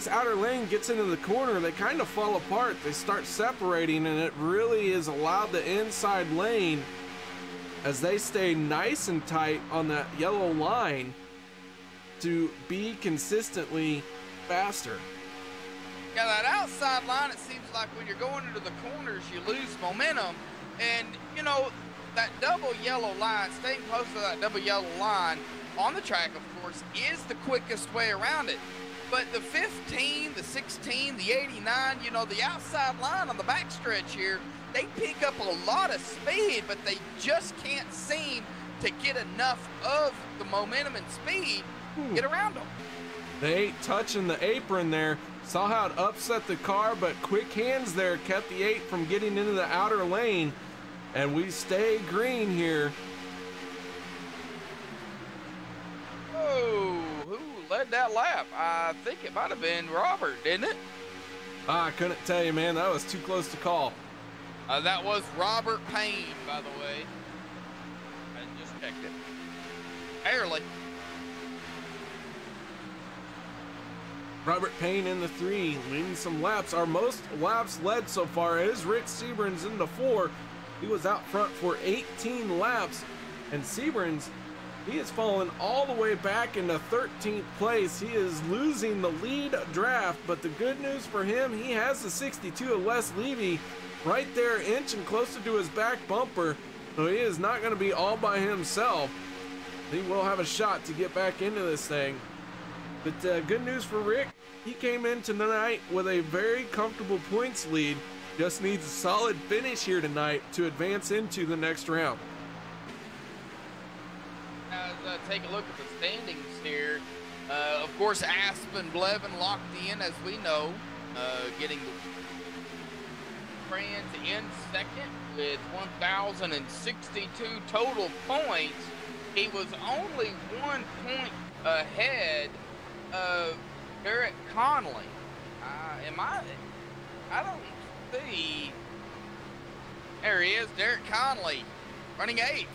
outer lane gets into the corner, they kind of fall apart. They start separating, and it really is allowed the inside lane, as they stay nice and tight on that yellow line, to be consistently faster. Yeah, that outside line, it seems like when you're going into the corners, you lose momentum. And, you know, that double yellow line, staying close to that double yellow line on the track, of course, is the quickest way around it. But the 15, the 16, the 89, you know, the outside line on the backstretch here, they pick up a lot of speed, but they just can't seem to get enough of the momentum and speed to get around them. The 8 touching the apron there. Saw how it upset the car, but quick hands there kept the 8 from getting into the outer lane. And we stay green here. Oh, who led that lap? I think it might have been Robert, didn't it? I couldn't tell you, man. That was too close to call. That was Robert Payne, by the way. I just checked it. Barely. Robert Payne in the 3, leading some laps. Our most laps led so far is Rick Seabrans in the 4. He was out front for 18 laps, and Seabrans, he is falling all the way back into 13th place. He is losing the lead draft, but the good news for him, he has the 62 of Les Levy right there, inching closer to his back bumper, so he is not going to be all by himself. He will have a shot to get back into this thing. But good news for Rick, he came in tonight with a very comfortable points lead. Just needs a solid finish here tonight to advance into the next round. As take a look at the standings here, of course, Aspen Belvin locked in, as we know, getting the Friends in second with 1,062 total points. He was only 1 point ahead of Derek Conley. I don't see. There he is, Derek Conley, running 8th.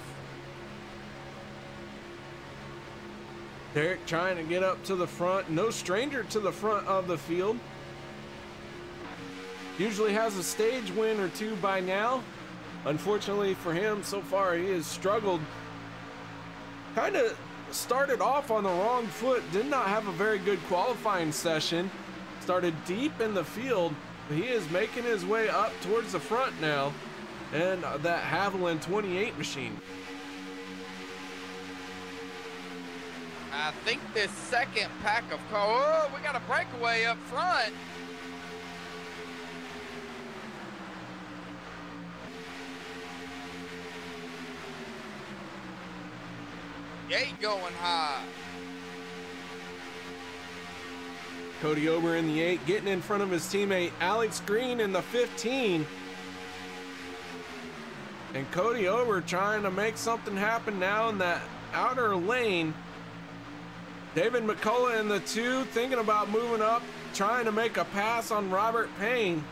Derek trying to get up to the front. No stranger to the front of the field. Usually has a stage win or 2 by now. Unfortunately for him, so far he has struggled. Kind of started off on the wrong foot. Did not have a very good qualifying session. Started deep in the field. But he is making his way up towards the front now. And that Haviland 28 machine. I think this second pack of cars, oh, we got a breakaway up front. Gate going high. Cody Ober in the 8, getting in front of his teammate Alex Green in the 15. And Cody Ober trying to make something happen now in that outer lane. David McCullough in the 2, thinking about moving up, trying to make a pass on Robert Payne.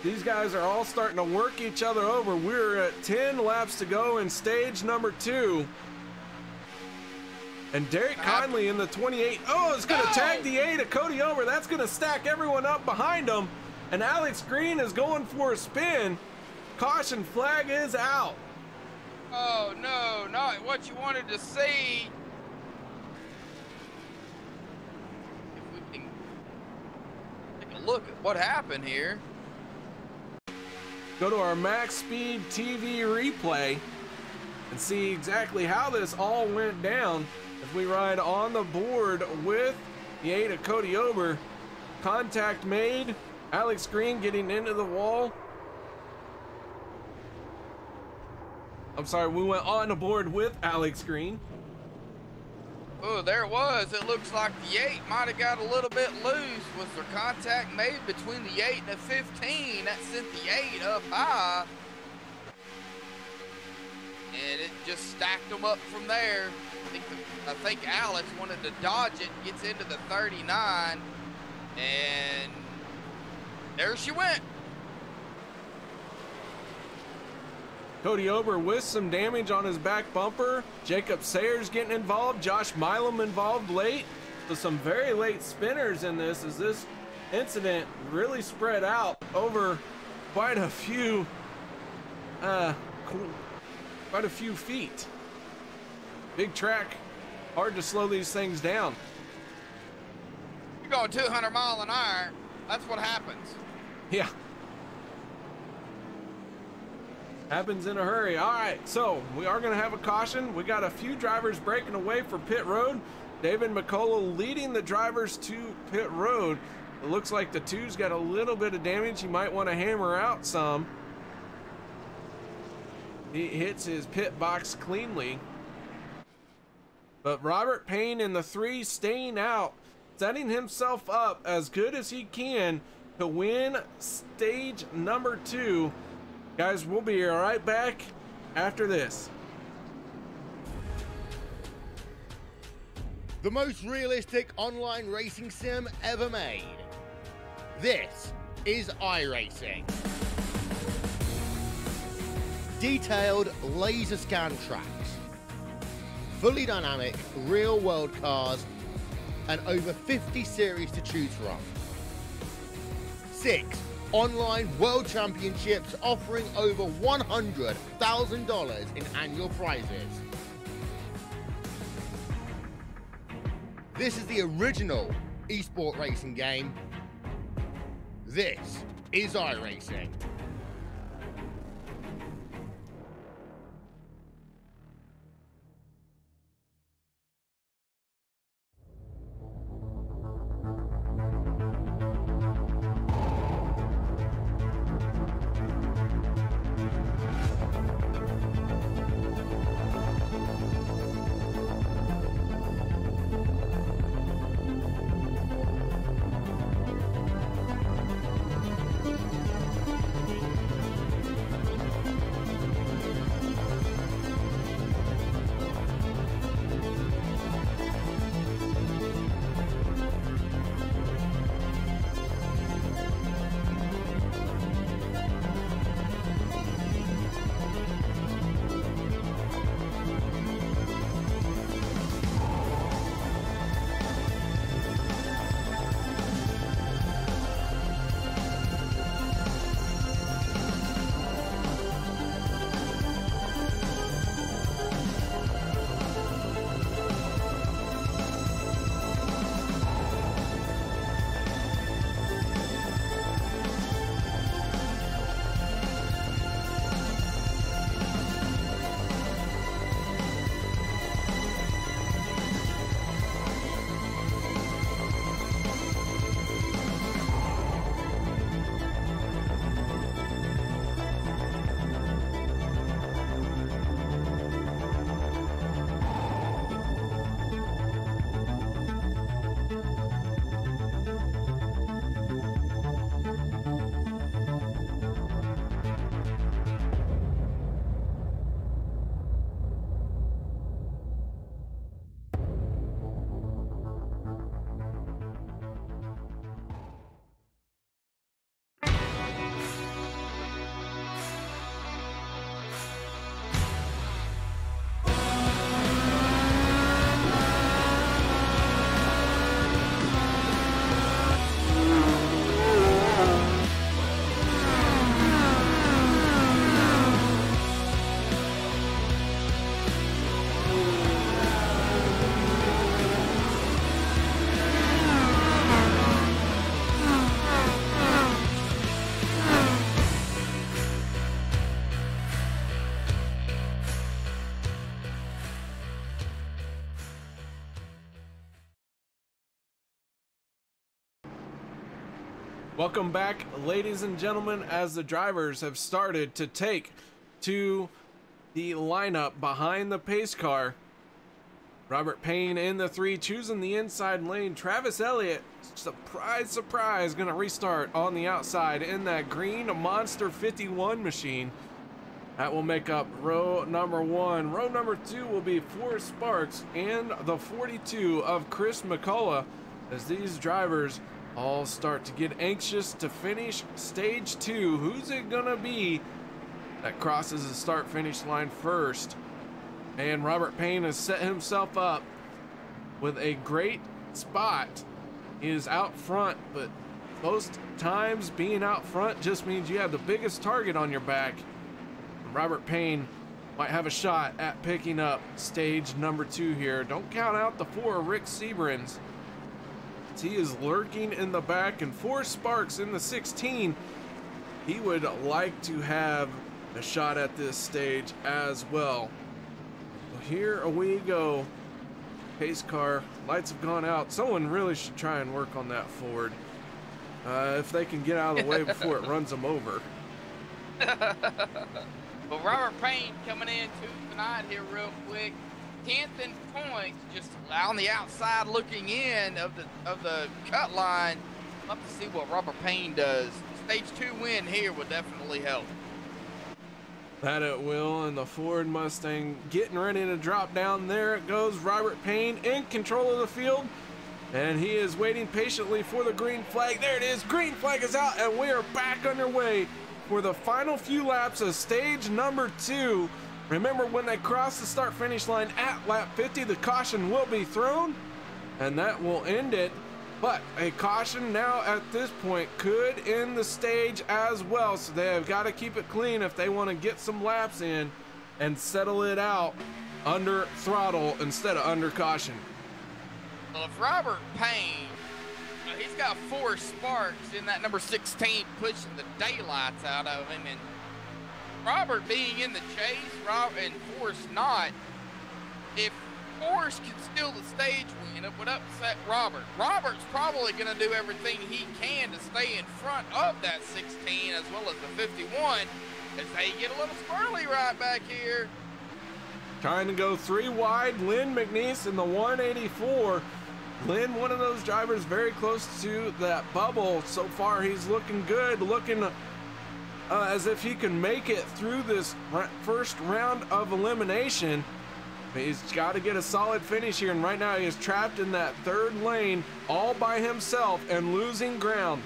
These guys are all starting to work each other over. We're at 10 laps to go in stage number 2. And Derek Conley in the 28. Oh, it's going to tag the 8 of Cody Ober. That's going to stack everyone up behind him. And Alex Green is going for a spin. Caution flag is out. Oh, no, not what you wanted to see. Look at what happened here. Go to our MaxSpeedTV replay and see exactly how this all went down as we ride on the board with the 8 of Cody Ober. Contact made. Alex Green getting into the wall. I'm sorry, we went on the board with Alex Green. Oh, there it was. It looks like the 8 might have got a little bit loose. Was there contact made between the 8 and the 15? That sent the 8 up high. And it just stacked them up from there. I think Alex wanted to dodge it, gets into the 39. And There she went. Cody Ober with some damage on his back bumper. Jacob Sayers getting involved. Josh Milam involved late. So some very late spinners in this, as this incident really spread out over quite a few feet. Big track, hard to slow these things down. You're going 200 miles an hour. That's what happens. Yeah. Happens in a hurry. All right, so we are going to have a caution. We got a few drivers breaking away for pit road. David McCullough leading the drivers to pit road. It looks like the two's got a little bit of damage. He might want to hammer out some. He hits his pit box cleanly. But Robert Payne in the 3 staying out, setting himself up as good as he can to win stage number 2. Guys, we'll be right back after this. The most realistic online racing sim ever made. This is iRacing. Detailed laser scan tracks, fully dynamic real world cars, and over 50 series to choose from. 6 online world championships offering over $100,000 in annual prizes. This is the original esport racing game. This is iRacing. Welcome back, ladies and gentlemen, as the drivers have started to take to the lineup behind the pace car. Robert Payne in the 3, choosing the inside lane. Travis Elliott, surprise, surprise, gonna restart on the outside in that green Monster 51 machine. That will make up row number 1. Row number 2 will be Forrest Sparks and the 42 of Chris McCullough, as these drivers all start to get anxious to finish stage 2. Who's it gonna be that crosses the start finish line first? And Robert Payne has set himself up with a great spot. He is out front, but most times being out front just means you have the biggest target on your back. Robert Payne might have a shot at picking up stage number 2 here. Don't count out the 4 Rick Seabrans. He is lurking in the back, and 4 Sparks in the 16. He would like to have a shot at this stage as well. So here we go. Pace car, lights have gone out. Someone really should try and work on that Ford. If they can get out of the way before it runs them over. Well, Robert Payne coming into tonight here real quick. 10th in points, just on the outside looking in of the cut line. Love to see what Robert Payne does. Stage 2 win here would definitely help. That it will, and the Ford Mustang getting ready to drop down. There it goes, Robert Payne in control of the field, and he is waiting patiently for the green flag. There it is, green flag is out, and we are back underway for the final few laps of stage number 2. Remember, when they cross the start finish line at lap 50, the caution will be thrown, and that will end it. But a caution now at this point could end the stage as well, so they have got to keep it clean if they want to get some laps in and settle it out under throttle instead of under caution. Well, if Robert Payne, he's got 4 Sparks in that number 16 pushing the daylights out of him, and Robert being in the chase, and Force not, if Force can steal the stage win, it would upset Robert. Robert's probably going to do everything he can to stay in front of that 16 as well as the 51 as they get a little squirrely right back here. Trying to go 3 wide, Lynn McNeese in the 184. Lynn, one of those drivers very close to that bubble. So far, he's looking good, looking as if he can make it through this first round of elimination. He's got to get a solid finish here, and right now he is trapped in that 3rd lane all by himself and losing ground.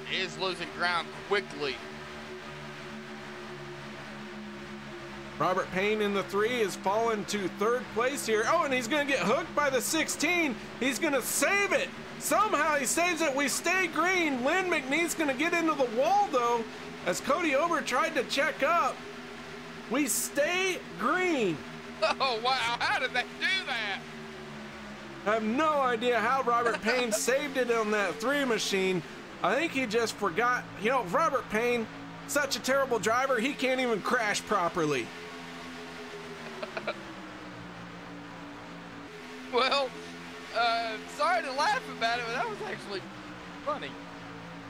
He is losing ground quickly. Robert Payne in the 3 is fallen to 3rd place here. Oh, and he's going to get hooked by the 16. He's going to save it. Somehow he saves it. We stay green. Lynn McNeese going to get into the wall, though, as Cody Ober tried to check up. We stay green. Oh, wow. How did they do that? I have no idea how Robert Payne saved it on that 3 machine. I think he just forgot. You know, Robert Payne, such a terrible driver, he can't even crash properly. Well, sorry to laugh about it, but that was actually funny.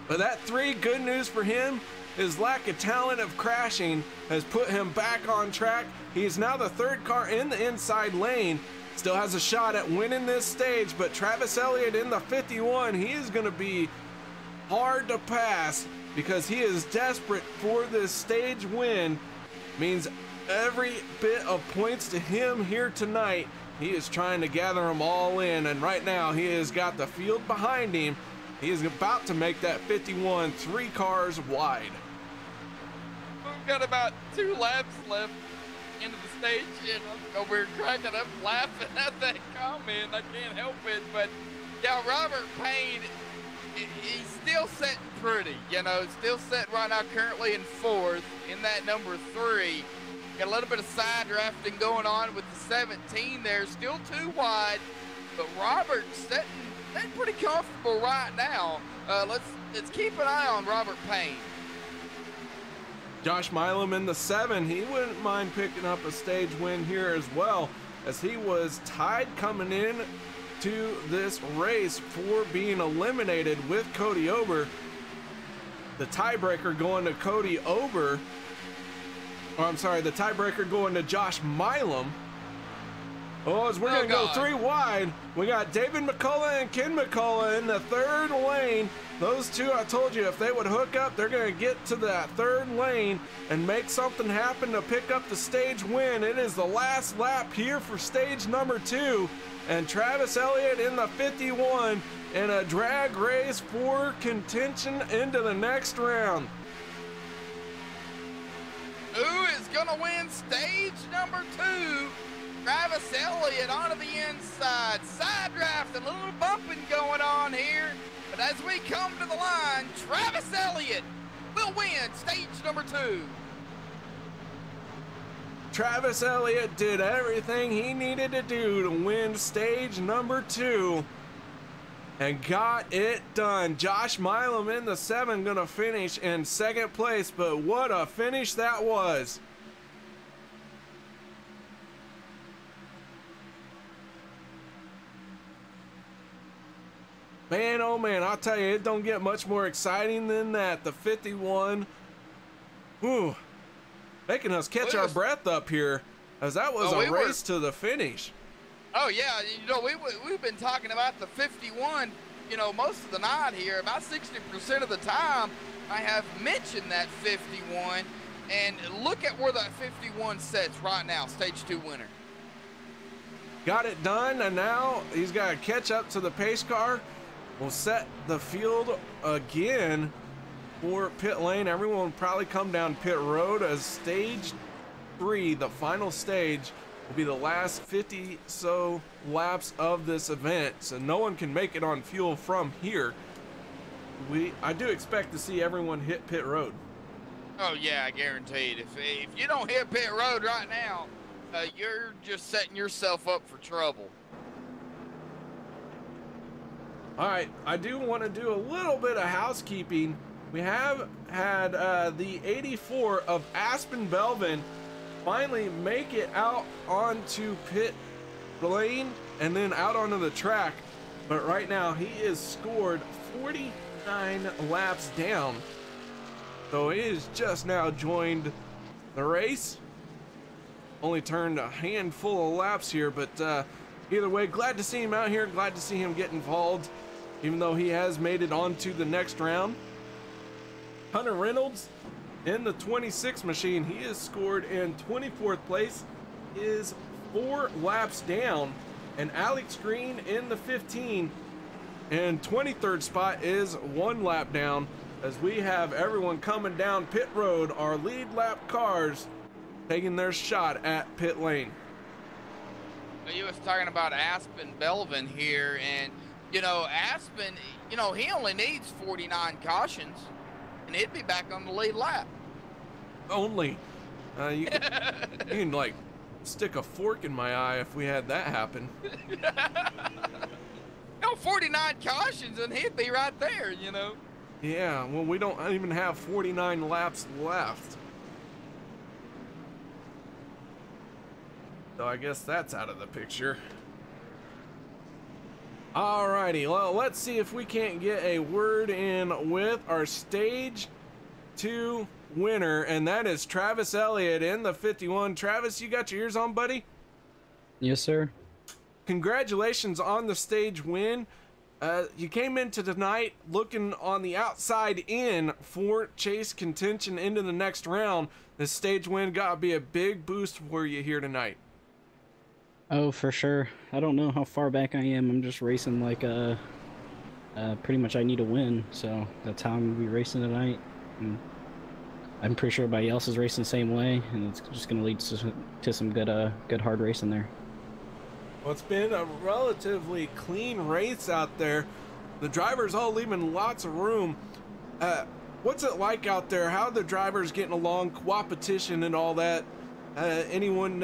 But that 3, good news for him. His lack of talent of crashing has put him back on track. He is now the 3rd car in the inside lane. Still has a shot at winning this stage, but Travis Elliott in the 51, he is going to be hard to pass because he is desperate for this stage win. Means every bit of points to him here tonight. He is trying to gather them all in, and right now he has got the field behind him. He is about to make that 51 3 cars wide. We've got about 2 laps left into the stage, and I'm over here cracking up laughing at that comment. I can't help it, but yeah, Robert Payne, he's still sitting pretty, you know, still sitting right now currently in 4th in that number 3. Got a little bit of side drafting going on with the 17 there, still 2 wide, but Robert's sitting pretty comfortable right now. Let's keep an eye on Robert Payne. Josh Milam in the 7, he wouldn't mind picking up a stage win here as well, as he was tied coming in to this race for being eliminated with Cody Ober. The tiebreaker going to Cody Ober, or I'm sorry, the tiebreaker going to Josh Milam. Oh, as we're going to go 3 wide, we got David McCullough and Ken McCullough in the 3rd lane. Those two, I told you, if they would hook up, they're going to get to that third lane and make something happen to pick up the stage win. It is the last lap here for stage number 2, and Travis Elliott in the 51 in a drag race for contention into the next round. Who is gonna win stage number 2? Travis Elliott onto the inside. Side draft, a little bumping going on here. But as we come to the line, Travis Elliott will win stage number 2. Travis Elliott did everything he needed to do to win stage number 2 and got it done. Josh Milam in the 7 gonna finish in 2nd place, but what a finish that was. Man, oh man, I'll tell you, it don't get much more exciting than that. The 51, whew, making us catch our breath up here, as that was a race to the finish. Oh yeah, you know, we've been talking about the 51, you know, most of the night here. About 60% of the time, I have mentioned that 51, and look at where that 51 sits right now, stage 2 winner. Got it done, and now he's got to catch up to the pace car. We'll set the field again for pit lane. Everyone will probably come down pit road as stage 3, the final stage, will be the last 50 so laps of this event. So no one can make it on fuel from here. I do expect to see everyone hit pit road. Oh yeah, I guarantee it. If you don't hit pit road right now, you're just setting yourself up for trouble. All right, I do want to do a little bit of housekeeping. We have had the 84 of Aspen Belvin finally make it out onto pit lane and then out onto the track. But right now he is scored 49 laps down. So he has just now joined the race. Only turned a handful of laps here, but either way, glad to see him out here. Glad to see him get involved, even though he has made it on to the next round. Hunter Reynolds in the 26 machine, he is scored in 24th place, is 4 laps down. And Alex Green in the 15 and 23rd spot is 1 lap down, as we have everyone coming down pit road, our lead lap cars taking their shot at pit lane. You was talking about Aspen Belvin here, and you know, Aspen, you know, he only needs 49 cautions and he'd be back on the lead lap. Only you can like stick a fork in my eye if we had that happen. No, 49 cautions and he'd be right there, you know. Yeah, well, we don't even have 49 laps left. So I guess that's out of the picture. Alrighty, well, let's see if we can't get a word in with our stage 2 winner, and that is Travis Elliott in the 51. Travis, you got your ears on, buddy? Yes, sir. Congratulations on the stage win. You came into tonight looking on the outside in for chase contention into the next round. This stage win got to be a big boost for you here tonight. Oh, for sure. I don't know how far back I am. I'm just racing like pretty much I need a win, so that's how I'm gonna be racing tonight. And I'm pretty sure everybody else is racing the same way, and it's just gonna lead to some good hard racing there. Well, it's been a relatively clean race out there. The drivers all leaving lots of room. What's it like out there? How are the drivers getting along, competition and all that? Anyone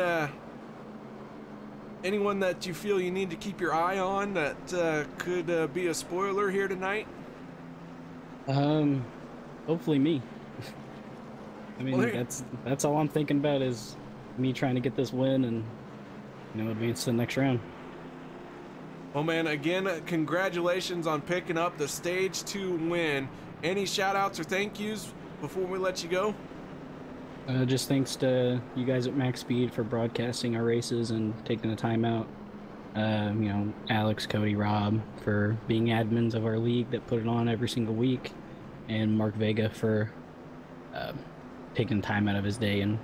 that you feel you need to keep your eye on that could be a spoiler here tonight? Hopefully me. I mean, well, that's all I'm thinking about is me trying to get this win and, you know, advance to the next round. Well, man, again, congratulations on picking up the stage 2 win. Any shout outs or thank yous before we let you go? Just thanks to you guys at Max Speed for broadcasting our races and taking the time out. You know, Alex, Cody, Rob for being admins of our league that put it on every single week, and Mark Vega for taking time out of his day and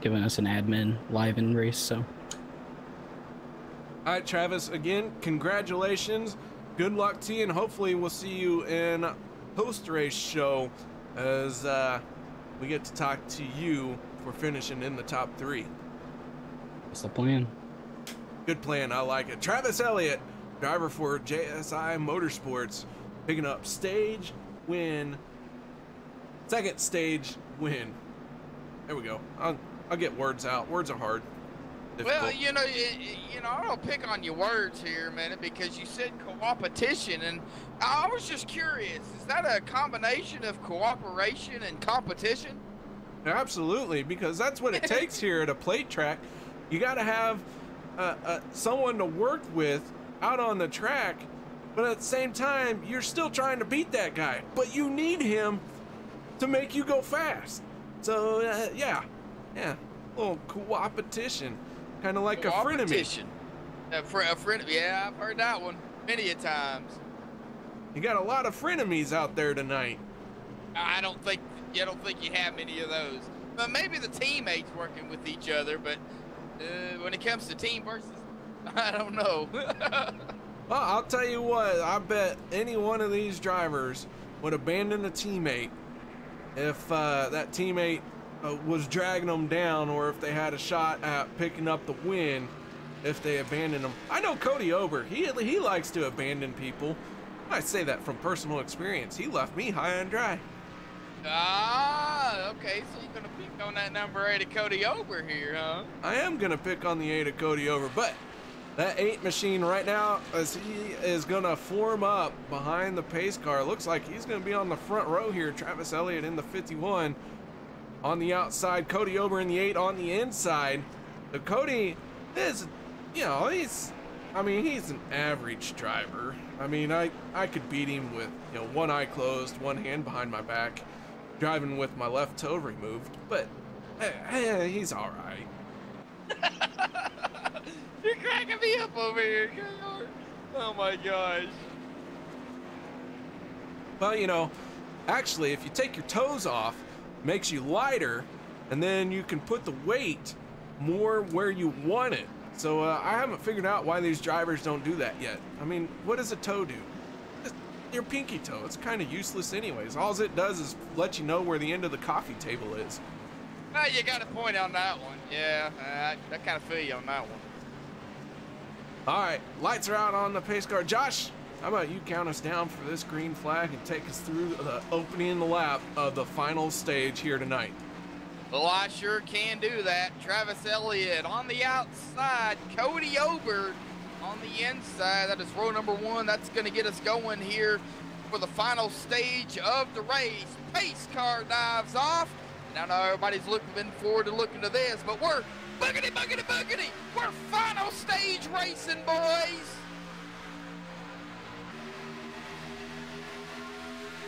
giving us an admin live in race. So, all right, Travis, again, congratulations. Good luck to you, and hopefully we'll see you in post-race show as we get to talk to you for finishing in the top 3. that's the plan. Good plan, I like it. Travis Elliott, driver for JSI Motorsports, picking up stage win, second stage win. There we go. I'll get words out. Words are hard. Difficult. Well, you know, I don't pick on your words here a minute because you said co-opetition, and I was just curious. Is that a combination of cooperation and competition? Absolutely, because that's what it takes here at a plate track. You got to have someone to work with out on the track, but at the same time, you're still trying to beat that guy, but you need him to make you go fast. So, yeah, a little co-opetition, kind of like a frenemy. A friend, yeah, I've heard that one many a times. You got a lot of frenemies out there tonight. I don't think you have many of those. But maybe the teammates working with each other, but when it comes to team versus, I don't know. Well, I'll tell you what, I bet any one of these drivers would abandon a teammate if that teammate was dragging them down, or if they had a shot at picking up the win if they abandoned them. I know Cody Ober, he likes to abandon people. I say that from personal experience. He left me high and dry. Ah, okay, so you're gonna pick on that number 8 of Cody Ober here, huh? I am gonna pick on the 8 of Cody Ober, but that 8 machine right now, as he is gonna form up behind the pace car, looks like he's gonna be on the front row here. Travis Elliott in the 51 on the outside, Cody Ober in the 8 on the inside. But Cody is, you know, he's an average driver. I mean, I could beat him with, you know, one eye closed, one hand behind my back, driving with my left toe removed, but he's all right. You're cracking me up over here. Oh my gosh. Well, you know, actually, if you take your toes off, it makes you lighter, and then you can put the weight more where you want it. So I haven't figured out why these drivers don't do that yet. I mean, what does a toe do? Just your pinky toe. It's kind of useless anyways. All it does is let you know where the end of the coffee table is. You got a point on that one. Yeah, I kind of feel you on that one. All right, lights are out on the pace car. Josh, how about you count us down for this green flag and take us through the opening lap of the final stage here tonight? Well, I sure can do that. Travis Elliott on the outside, Cody Ober on the inside. That is row number 1. That's going to get us going here for the final stage of the race. Pace car dives off. And I know everybody's looking forward to looking to this, but we're boogity, boogity, boogity. We're final stage racing, boys.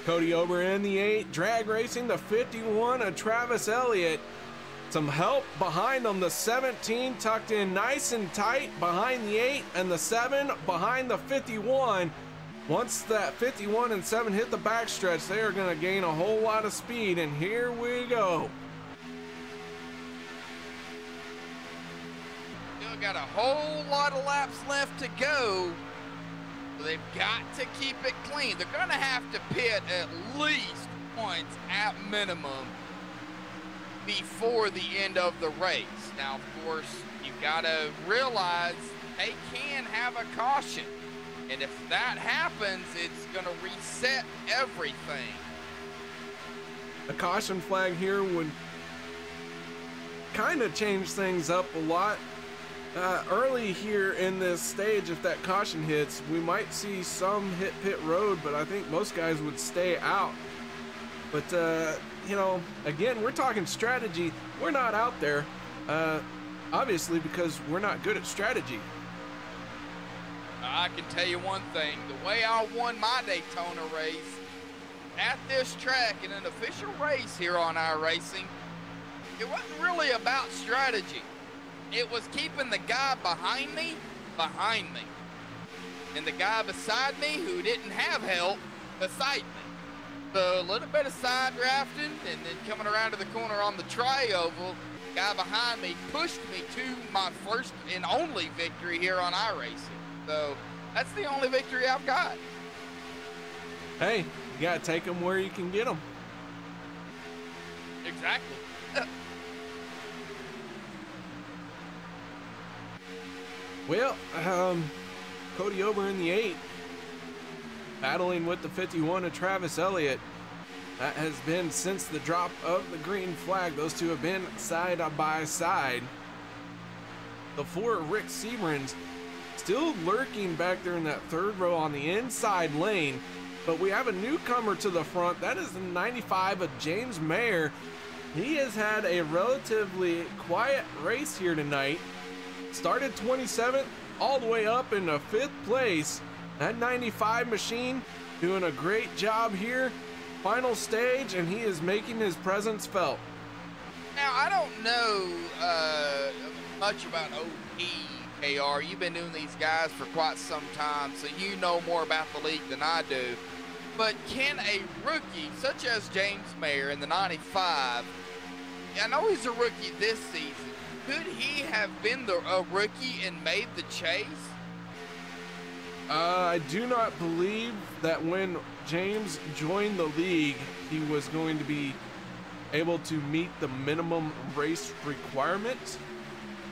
Cody Ober in the 8, drag racing the 51 of Travis Elliott. Some help behind them. The 17 tucked in nice and tight behind the 8, and the 7 behind the 51. Once that 51 and 7 hit the backstretch, they are going to gain a whole lot of speed, and here we go. Still got a whole lot of laps left to go. So they've got to keep it clean. They're going to have to pit at least points at minimum before the end of the race. Now, of course, you've got to realize they can have a caution. And if that happens, it's going to reset everything. A caution flag here would kind of change things up a lot. Early here in this stage, if that caution hits, we might see some hit pit road, but I think most guys would stay out. But, you know, again, we're talking strategy. We're not out there, obviously, because we're not good at strategy. I can tell you one thing. The way I won my Daytona race at this track in an official race here on iRacing, it wasn't really about strategy. It was keeping the guy behind me behind me. And the guy beside me who didn't have help beside me. So a little bit of side drafting, and then coming around to the corner on the tri-oval, guy behind me pushed me to my first and only victory here on iRacing. So that's the only victory I've got. Hey, you gotta take them where you can get them. Exactly. Well, Cody Ober in the 8, battling with the 51 of Travis Elliott. That has been since the drop of the green flag. Those two have been side by side. The 4 Rick Seabrans still lurking back there in that third row on the inside lane. But we have a newcomer to the front. That is the 95 of James Mayer. He has had a relatively quiet race here tonight. Started 27th all the way up into 5th place. That 95 machine doing a great job here. Final stage, and he is making his presence felt. Now, I don't know much about OP, KR. You've been doing these guys for quite some time, so you know more about the league than I do. But can a rookie such as James Mayer in the 95, I know he's a rookie this season, could he have been a rookie and made the chase? I do not believe that when James joined the league, he was going to be able to meet the minimum race requirements.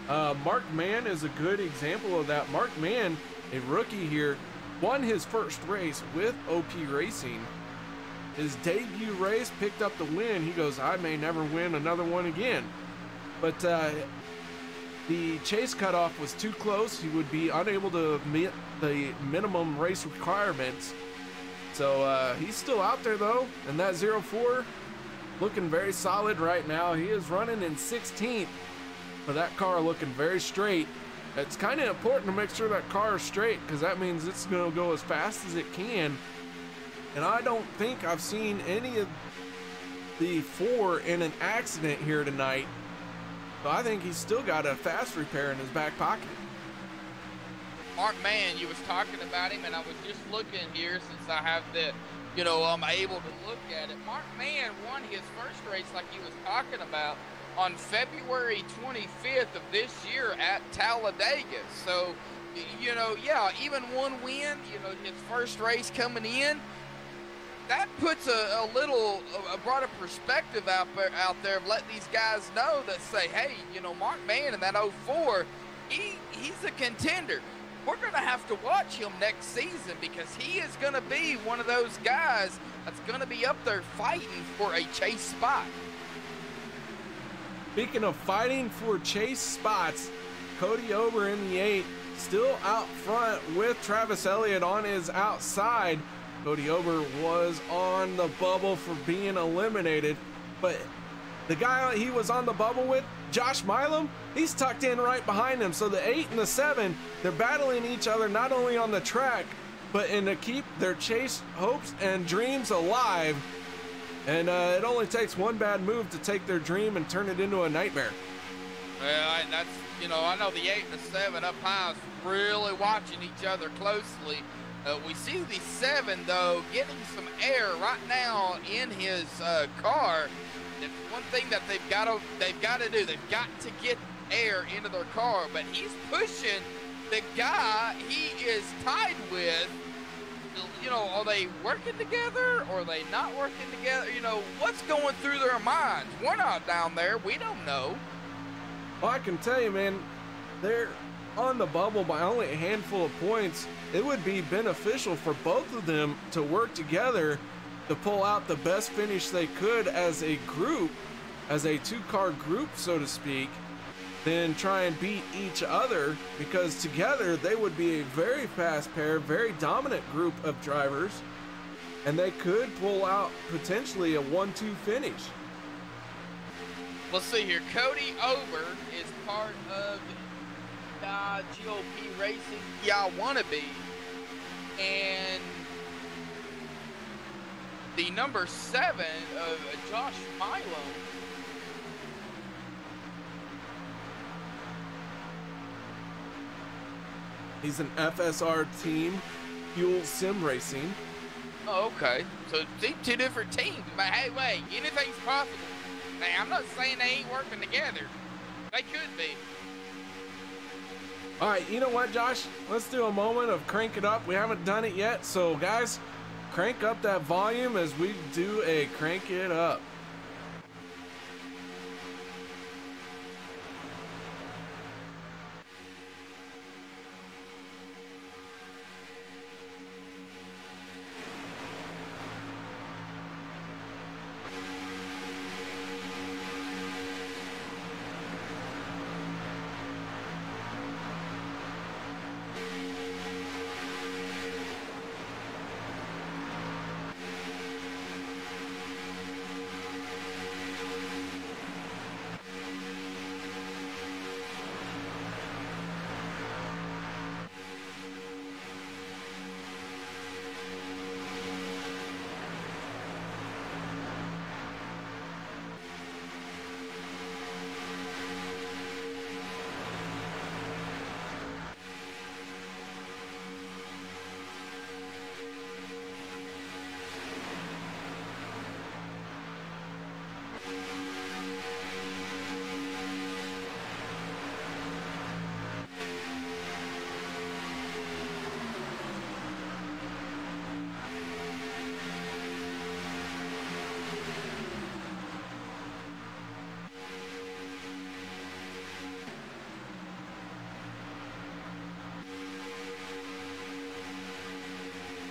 Mark Mann is a good example of that. Mark Mann, a rookie here, won his first race with OP Racing. His debut race, picked up the win. He goes, I may never win another one again. But the chase cutoff was too close. He would be unable to meet the minimum race requirements. So he's still out there though, and that 04 looking very solid right now. He is running in 16th, but that car looking very straight. It's kind of important to make sure that car is straight, because that means it's going to go as fast as it can. And I don't think I've seen any of the 4 in an accident here tonight. So I think he's still got a fast repair in his back pocket. Mark Mann, you was talking about him, and I was just looking here since I have the, I'm able to look at it. Mark Mann won his first race, like he was talking about, on February 25th of this year at Talladega. So, yeah, even one win, his first race coming in, that puts a broader perspective out there of letting these guys know that say, hey, Mark Mann in that 04, he's a contender. We're going to have to watch him next season, because he is going to be one of those guys that's going to be up there fighting for a chase spot. Speaking of fighting for chase spots, Cody Ober in the 8, still out front with Travis Elliott on his outside. Cody Ober was on the bubble for being eliminated, but the guy he was on the bubble with, Josh Milam, he's tucked in right behind him. So the 8 and the 7, they're battling each other not only on the track, but in to keep their chase hopes and dreams alive. And it only takes one bad move to take their dream and turn it into a nightmare. Well, that's, I know the 8 and the 7 up high is really watching each other closely. We see the 7, though, getting some air right now in his car. It's one thing that they've got to do. They've got to get air into their car, but he's pushing the guy he is tied with. Are they working together or are they not working together? What's going through their minds? We're not down there. We don't know. Well, I can tell you, man, they're on the bubble by only a handful of points. It would be beneficial for both of them to work together to pull out the best finish they could as a group, as a 2-car group, so to speak, than try and beat each other, because together they would be a very fast pair, very dominant group of drivers, and they could pull out potentially a 1-2 finish. Let's see here. Cody Ober is part of GOP Racing. Yeah, wannabe. And the number 7 of Josh Milam. He's an FSR team, Fuel Sim Racing. Oh, okay. So two different teams. But hey, wait, anything's possible. Hey, I'm not saying they ain't working together. They could be. All right, you know what, Josh? Let's do a moment of crank it up. We haven't done it yet, so guys, crank up that volume as we do a crank it up.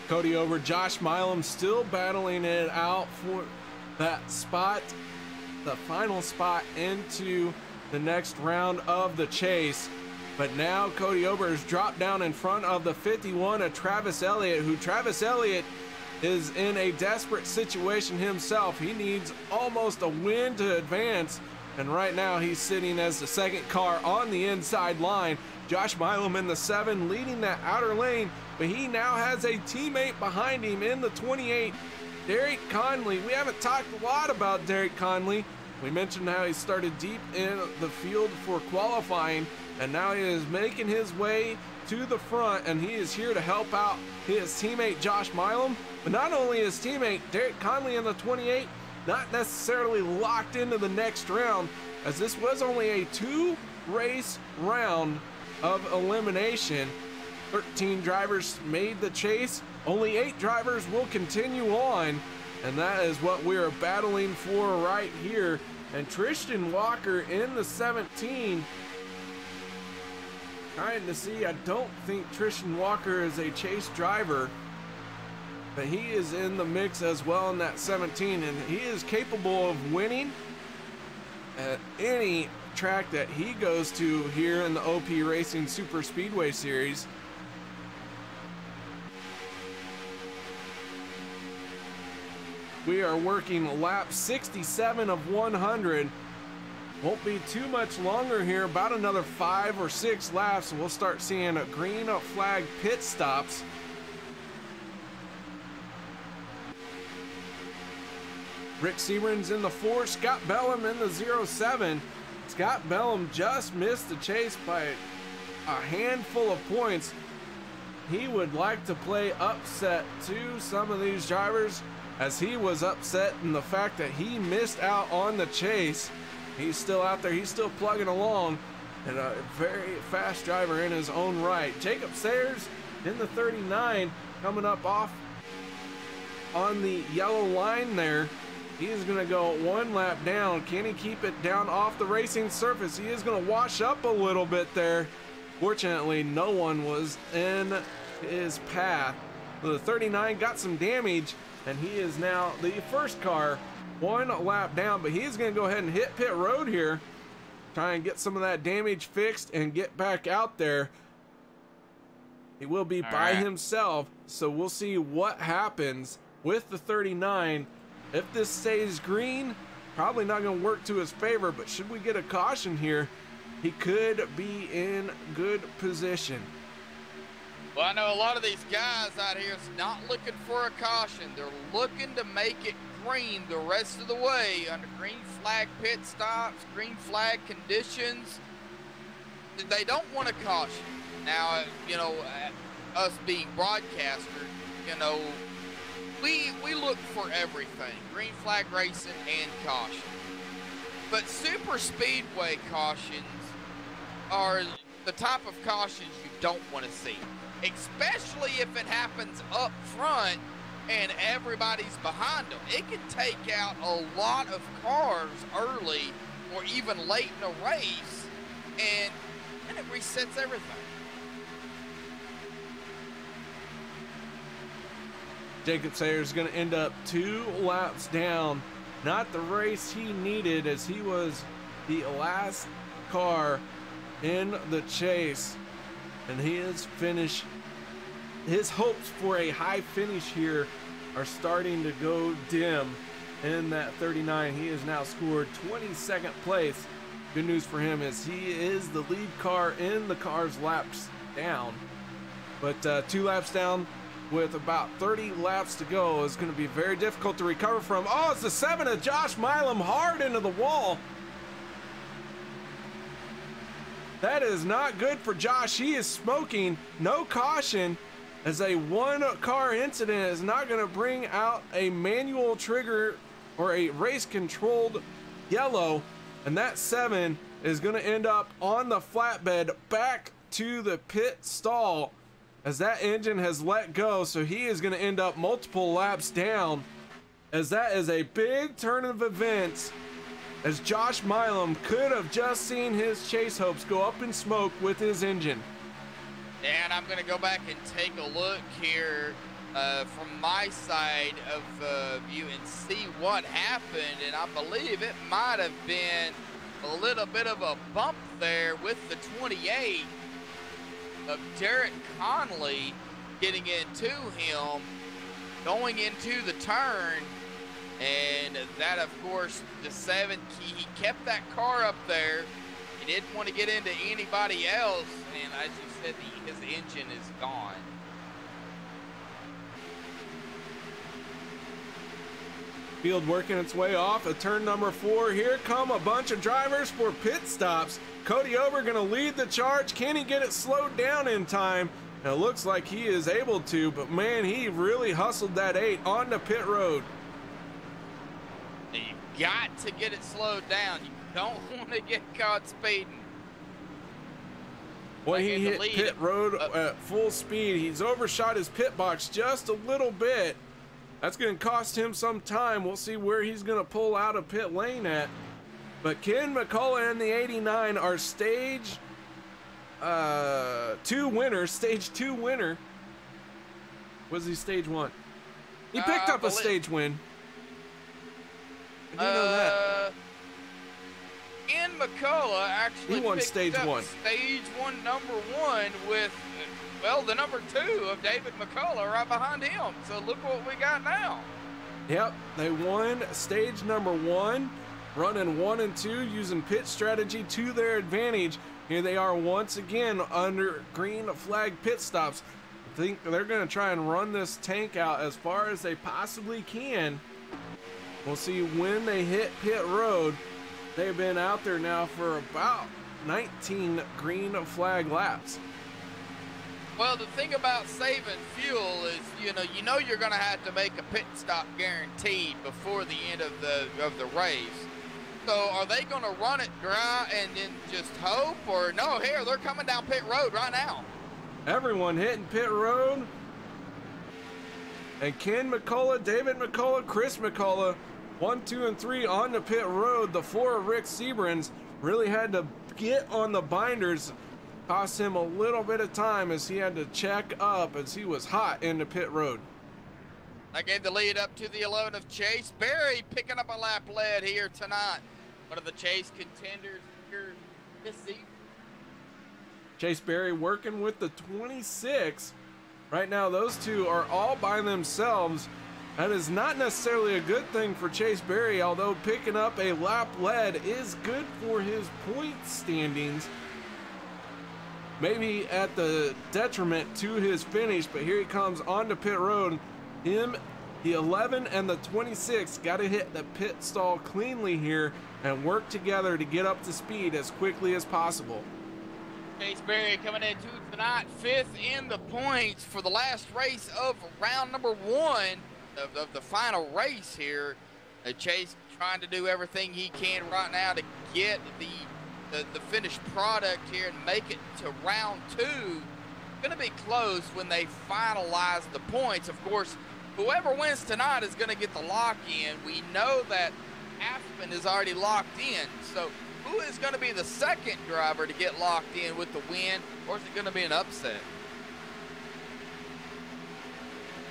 Cody over Josh Milam still battling it out for that spot, the final spot into the next round of the chase. But now Cody Ober has dropped down in front of the 51 of Travis Elliott, who Travis Elliott is in a desperate situation himself. He needs almost a win to advance, and right now he's sitting as the second car on the inside line. Josh Milam in the 7 leading that outer lane, but he now has a teammate behind him in the 28, Derek Conley. We haven't talked a lot about Derek Conley. We mentioned how he started deep in the field for qualifying, and now he is making his way to the front, and he is here to help out his teammate Josh Milam. But not only his teammate, Derek Conley in the 28, not necessarily locked into the next round, as this was only a 2-race round of elimination. 13 drivers made the chase, only 8 drivers will continue on, and that is what we are battling for right here. And Tristan Walker in the 17, trying to see, I don't think Tristan Walker is a chase driver, but he is in the mix as well in that 17, and he is capable of winning at any track that he goes to here in the OP Racing Superspeedway Series. We are working lap 67 of 100. Won't be too much longer here, about another 5 or 6 laps, and we'll start seeing a green flag pit stops. Rick Sebring's in the 4, Scott Bellum in the 07. Scott Bellum just missed the chase by a handful of points. He would like to play upset to some of these drivers, as he was upset in the fact that he missed out on the chase. He's still out there, he's still plugging along, and a very fast driver in his own right. Jacob Sayers in the 39, coming up off on the yellow line there. He is going to go 1 lap down. Can he keep it down off the racing surface? He is going to wash up a little bit there. Fortunately, no one was in his path. The 39 got some damage, and he is now the first car 1 lap down, but he's going to go ahead and hit pit road here, try and get some of that damage fixed and get back out there. He will be by himself, so we'll see what happens with the 39. If this stays green, probably not going to work to his favor, but should we get a caution here, he could be in good position. Well, I know a lot of these guys out here is not looking for a caution. They're looking to make it green the rest of the way under green flag pit stops, green flag conditions. They don't want a caution. Now, you know, us being broadcasters, you know, we look for everything, green flag racing and caution. But super speedway cautions are the type of cautions you don't want to see, especially if it happens up front and everybody's behind them. It can take out a lot of cars early or even late in a race, and it resets everything. Jacob Sayers is going to end up 2 laps down. Not the race he needed, as he was the last car in the chase. And his finish, his hopes for a high finish here are starting to go dim in that 39. He has now scored 22nd place. Good news for him is he is the lead car in the car's laps down. But 2 laps down with about 30 laps to go is going to be very difficult to recover from. Oh, it's the 7 of Josh Milam hard into the wall. That is not good for Josh. He is smoking. No caution, as a 1-car incident is not going to bring out a manual trigger or a race controlled yellow. And that 7 is going to end up on the flatbed back to the pit stall, as that engine has let go. So he is going to end up multiple laps down, as that is a big turn of events, as Josh Milam could have just seen his chase hopes go up in smoke with his engine. And I'm going to go back and take a look here from my side of view and see what happened. And I believe it might have been a little bit of a bump there with the 28 of Derek Conley getting into him, going into the turn. And that, of course, the 7, he kept that car up there. He didn't want to get into anybody else. And as you said, his engine is gone. Field working its way off of turn number 4. Here come a bunch of drivers for pit stops. Cody Ober going to lead the charge. Can he get it slowed down in time? And it looks like he is able to, but man, he really hustled that 8 onto pit road. You've got to get it slowed down. You don't want to get caught speeding. When he hit pit road at full speed, he's overshot his pit box just a little bit. That's going to cost him some time. We'll see where he's going to pull out of pit lane at. But Ken McCullough and the 89 are stage 2 winners. Stage 2 winner. Was he stage 1? He picked up a stage win. I do know that. Ken McCullough actually won picked stage up 1. Stage 1, number 1 with, well, the number 2 of David McCullough right behind him. So look what we got now. Yep, they won stage number 1, running 1 and 2, using pit strategy to their advantage. Here they are once again under green flag pit stops. I think they're going to try and run this tank out as far as they possibly can. We'll see when they hit pit road. They've been out there now for about 19 green flag laps. Well, the thing about saving fuel is, you know you're going to have to make a pit stop guaranteed before the end of the race. So are they going to run it dry and then just hope, or no? Here, they're coming down pit road right now. Everyone hitting pit road. And Ken McCullough, David McCullough, Chris McCullough, 1, 2, and 3 on the pit road. The 4 of Rick Seabrans really had to get on the binders. Cost him a little bit of time as he had to check up as he was hot into pit road. I gave the lead up to the 11 of Chase Berry, picking up a lap lead here tonight. One of the Chase contenders here this season. Chase Berry working with the 26. Right now, those two are all by themselves. That is not necessarily a good thing for Chase Berry, although picking up a lap lead is good for his point standings. Maybe at the detriment to his finish, but here he comes onto pit road. Him, the 11 and the 26 got to hit the pit stall cleanly here and work together to get up to speed as quickly as possible. Chase Berry coming into tonight, 5th in the points for the last race of round number 1 of the final race here. Chase trying to do everything he can right now to get the finished product here and make it to round 2. Going to be close when they finalize the points. Of course, whoever wins tonight is going to get the lock-in. We know that Aspen is already locked in, so who is going to be the second driver to get locked in with the win, or is it going to be an upset?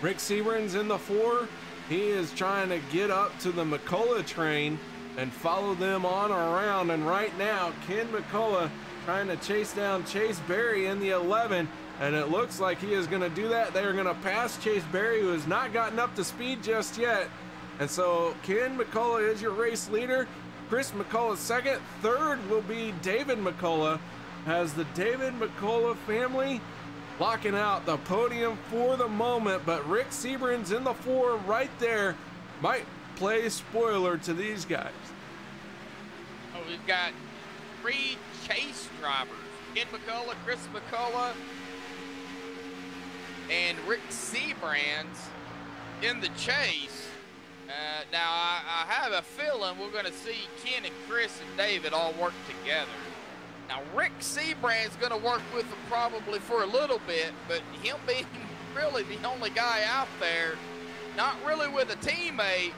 Rick Sebring's in the 4. He is trying to get up to the McCullough train and follow them on around. And right now, Ken McCullough trying to chase down Chase Berry in the 11. And it looks like he is going to do that. They are going to pass Chase Berry, who has not gotten up to speed just yet. And so Ken McCullough is your race leader. Chris McCullough second. Third will be David McCullough, as the David McCullough family locking out the podium for the moment. But Rick Sebring's in the 4 right there. Might play spoiler to these guys. Oh, we've got 3 chase drivers. Ken McCullough, Chris McCullough, and Rick Sebring's in the chase. Now, I have a feeling we're going to see Ken and Chris and David all work together. Now, Rick Sebring's going to work with them probably for a little bit, but him being really the only guy out there, not really with a teammate,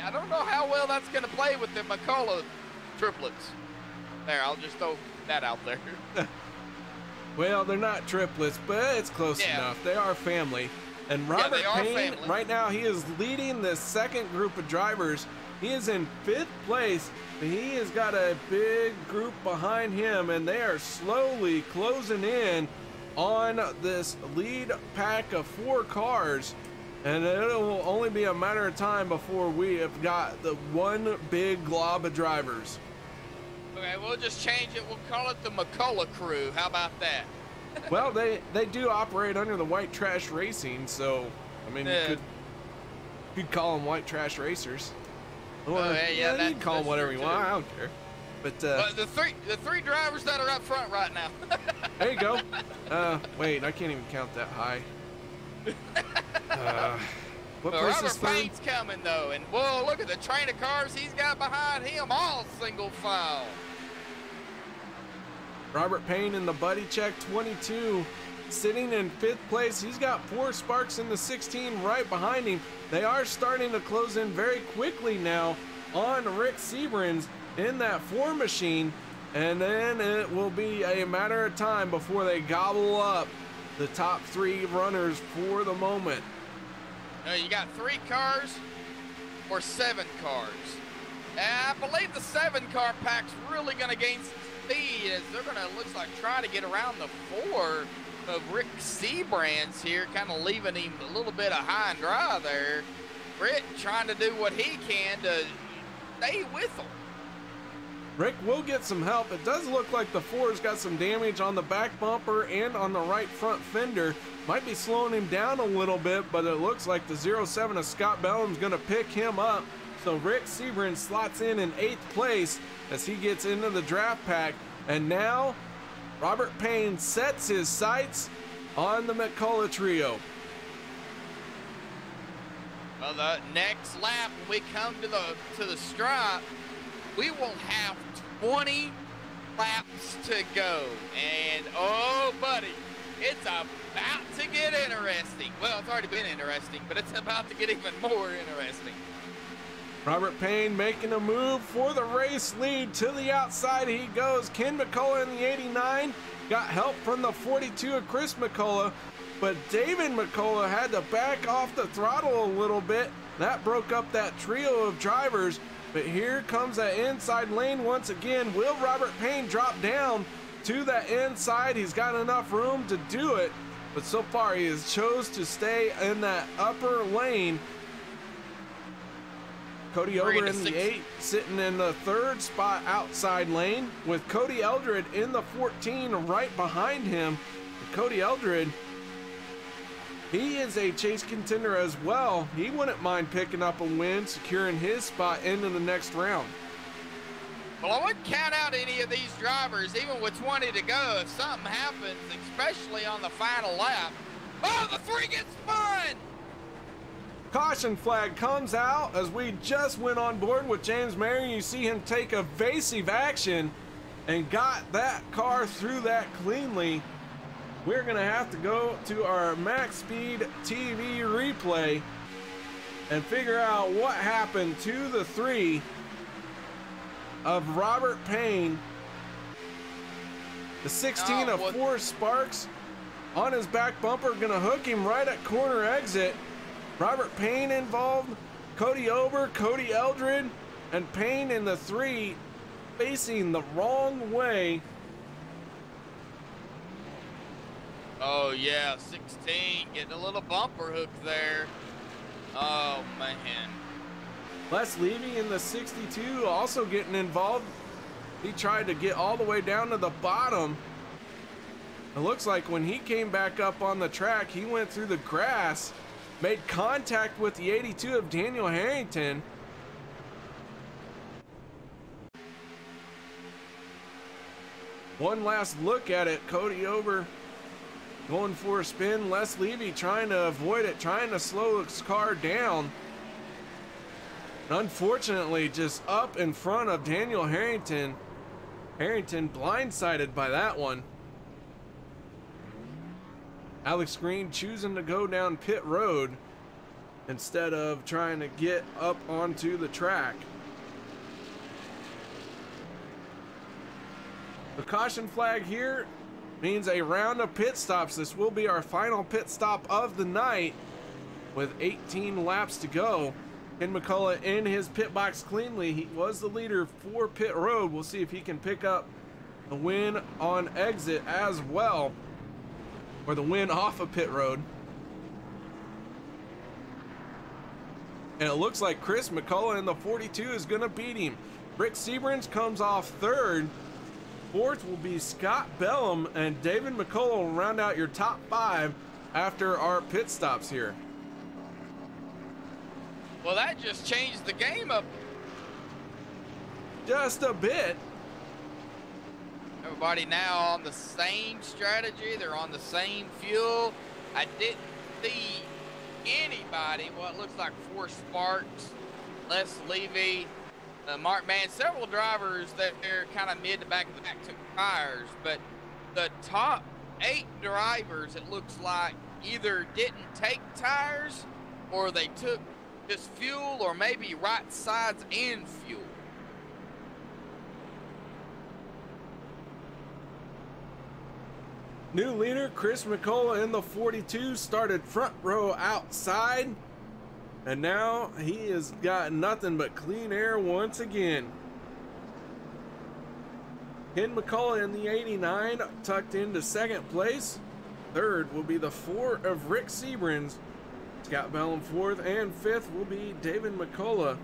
I don't know how well that's going to play with the McCullough triplets. There, I'll just throw that out there. Well, they're not triplets, but it's close enough. They are family. And Robert Payne, right now, he is leading the second group of drivers. He is in 5th place, but he has got a big group behind him, and they are slowly closing in on this lead pack of 4 cars. And it will only be a matter of time before we have got the one big glob of drivers. Okay, we'll just change it. We'll call it the McCullough crew. How about that? Well, they do operate under the White Trash Racing, so I mean, you could call them White Trash Racers. Or, you can call them whatever you want. I don't care. But the three drivers that are up front right now. There you go. Wait, I can't even count that high. What place Robert is third? Payne's coming though, and whoa, look at the train of cars he's got behind him, all single file. Robert Payne in the Buddy Check 22, sitting in 5th place. He's got 4 Sparks in the 16 right behind him. They are starting to close in very quickly now on Rick Sebring's in that 4 machine, and then it will be a matter of time before they gobble up the top 3 runners for the moment. You got 3 cars or 7 cars. I believe the 7 car pack's really going to gain some speed, as they're going to, looks like, try to get around the 4 of Rick Sebring's here, kind of leaving him a little bit of high and dry there. Rick trying to do what he can to stay with him. Rick will get some help. It does look like the 4's got some damage on the back bumper and on the right front fender. Might be slowing him down a little bit, but it looks like the 07 of Scott Belvin's going to pick him up. So Rick Sebring slots in 8th place as he gets into the draft pack. And now Robert Payne sets his sights on the McCullough trio. Well, the next lap, when we come to the stripe, we will have 20 laps to go. And oh, buddy, it's about to get interesting. Well, it's already been interesting, but it's about to get even more interesting. Robert Payne making a move for the race lead. To the outside he goes. Ken McCullough in the 89 got help from the 42 of Chris McCullough, but David McCullough had to back off the throttle a little bit. That broke up that trio of drivers. But here comes that inside lane once again. Will Robert Payne drop down to that inside? He's got enough room to do it, but so far he has chose to stay in that upper lane. Cody Over in the 8, sitting in the 3rd spot outside lane, with Cody Eldred in the 14 right behind him. And Cody Eldred, he is a chase contender as well. He wouldn't mind picking up a win, securing his spot into the next round. Well, I wouldn't count out any of these drivers, even with 20 to go, if something happens, especially on the final lap. Oh, the 3 gets spun! Caution flag comes out as we just went on board with James Marion. You see him take evasive action and got that car through that cleanly. We're gonna have to go to our MaxSpeedTV replay and figure out what happened to the 3 of Robert Payne. The 16 of Forrest Sparks on his back bumper, gonna hook him right at corner exit. Robert Payne involved, Cody Ober, Cody Eldred, and Payne in the 3 facing the wrong way. Oh yeah, 16 getting a little bumper hook there. Oh man. Les Levy in the 62 also getting involved. He tried to get all the way down to the bottom. It looks like when he came back up on the track, he went through the grass, made contact with the 82 of Daniel Harrington. One last look at it. Cody Ober going for a spin. Les Levy trying to avoid it, trying to slow his car down. Unfortunately, just up in front of Daniel Harrington. Harrington blindsided by that one. Alex Green choosing to go down pit road instead of trying to get up onto the track. The caution flag here means a round of pit stops. This will be our final pit stop of the night with 18 laps to go. Ken McCullough in his pit box cleanly. He was the leader for pit road. We'll see if he can pick up the win on exit as well, or the win off of pit road. And it looks like Chris McCullough in the 42 is going to beat him. Rick Seabrans comes off third. Fourth will be Scott Bellum, and David McCullough will round out your top 5 after our pit stops here. Well, that just changed the game up Just a bit. Everybody now on the same strategy. They're on the same fuel. I didn't see anybody, well, it looks like Forrest Sparks, Les Levy, Mark Mann, several drivers that are kind of mid to back took tires, but the top 8 drivers, it looks like, either didn't take tires or they took just fuel, or maybe right sides and fuel. New leader Chris McCullough in the 42 started front row outside, and now he has got nothing but clean air once again. Ken McCullough in the 89 tucked into second place. Third will be the 4 of Rick Seabrans. Scott Bellum fourth, and fifth will be David McCullough.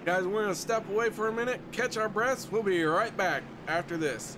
Guys, we're going to step away for a minute, catch our breaths. We'll be right back after this.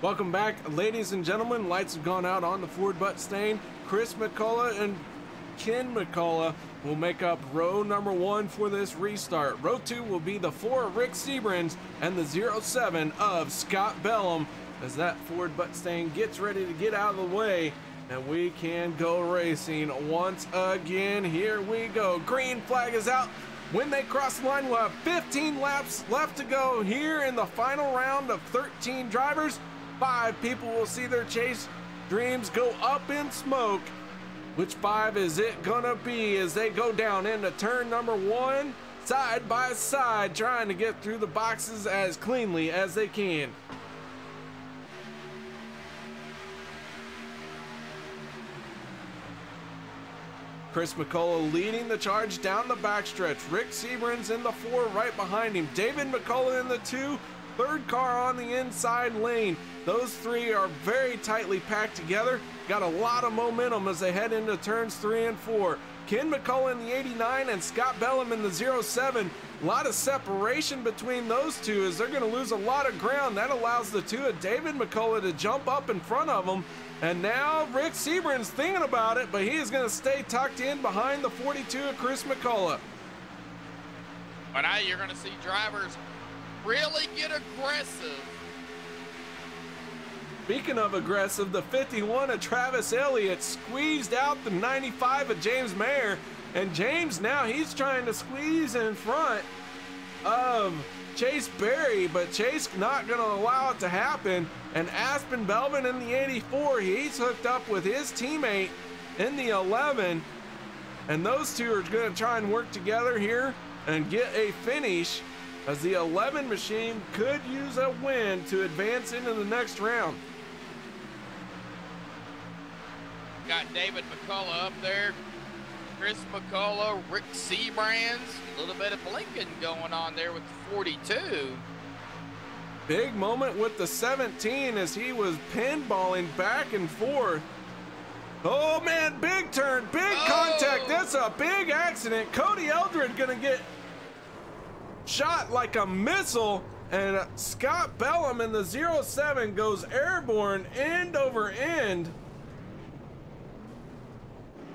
Welcome back, ladies and gentlemen. Lights have gone out on the Ford Mustang. Chris McCullough and Ken McCullough will make up row number 1 for this restart. Row 2 will be the 4 of Rick Seabrans and the 07 of Scott Belvin, as that Ford Mustang gets ready to get out of the way and we can go racing once again. Here we go. Green flag is out. When they cross the line, we'll have 15 laps left to go here in the final round of 13 drivers. 5 people will see their chase dreams go up in smoke. Which 5 is it gonna be as they go down into turn number 1, side by side, trying to get through the boxes as cleanly as they can. Chris McCullough leading the charge down the backstretch. Rick Seabrans in the 4 right behind him. David McCullough in the 2, third car on the inside lane. Those 3 are very tightly packed together. Got a lot of momentum as they head into turns 3 and 4. Ken McCullough in the 89 and Scott Belvin in the 07. A lot of separation between those two as they're going to lose a lot of ground. That allows the 2 of David McCullough to jump up in front of them. And now Rick Seabrans thinking about it, but he is going to stay tucked in behind the 42 of Chris McCullough. But now you're going to see drivers really get aggressive. Speaking of aggressive, the 51 of Travis Elliott squeezed out the 95 of James Mayer, and James now he's trying to squeeze in front of Chase Berry, but Chase not going to allow it to happen. And Aspen Belvin in the 84, he's hooked up with his teammate in the 11, and those 2 are going to try and work together here and get a finish, as the 11 machine could use a win to advance into the next round. Got David McCullough up there, Chris McCullough, Rick Seabrans, a little bit of blinking going on there with the 42. Big moment with the 17 as he was pinballing back and forth. Oh man, big turn, big contact. That's a big accident. Cody Eldred gonna get shot like a missile, and Scott Belvin in the 07 goes airborne end over end.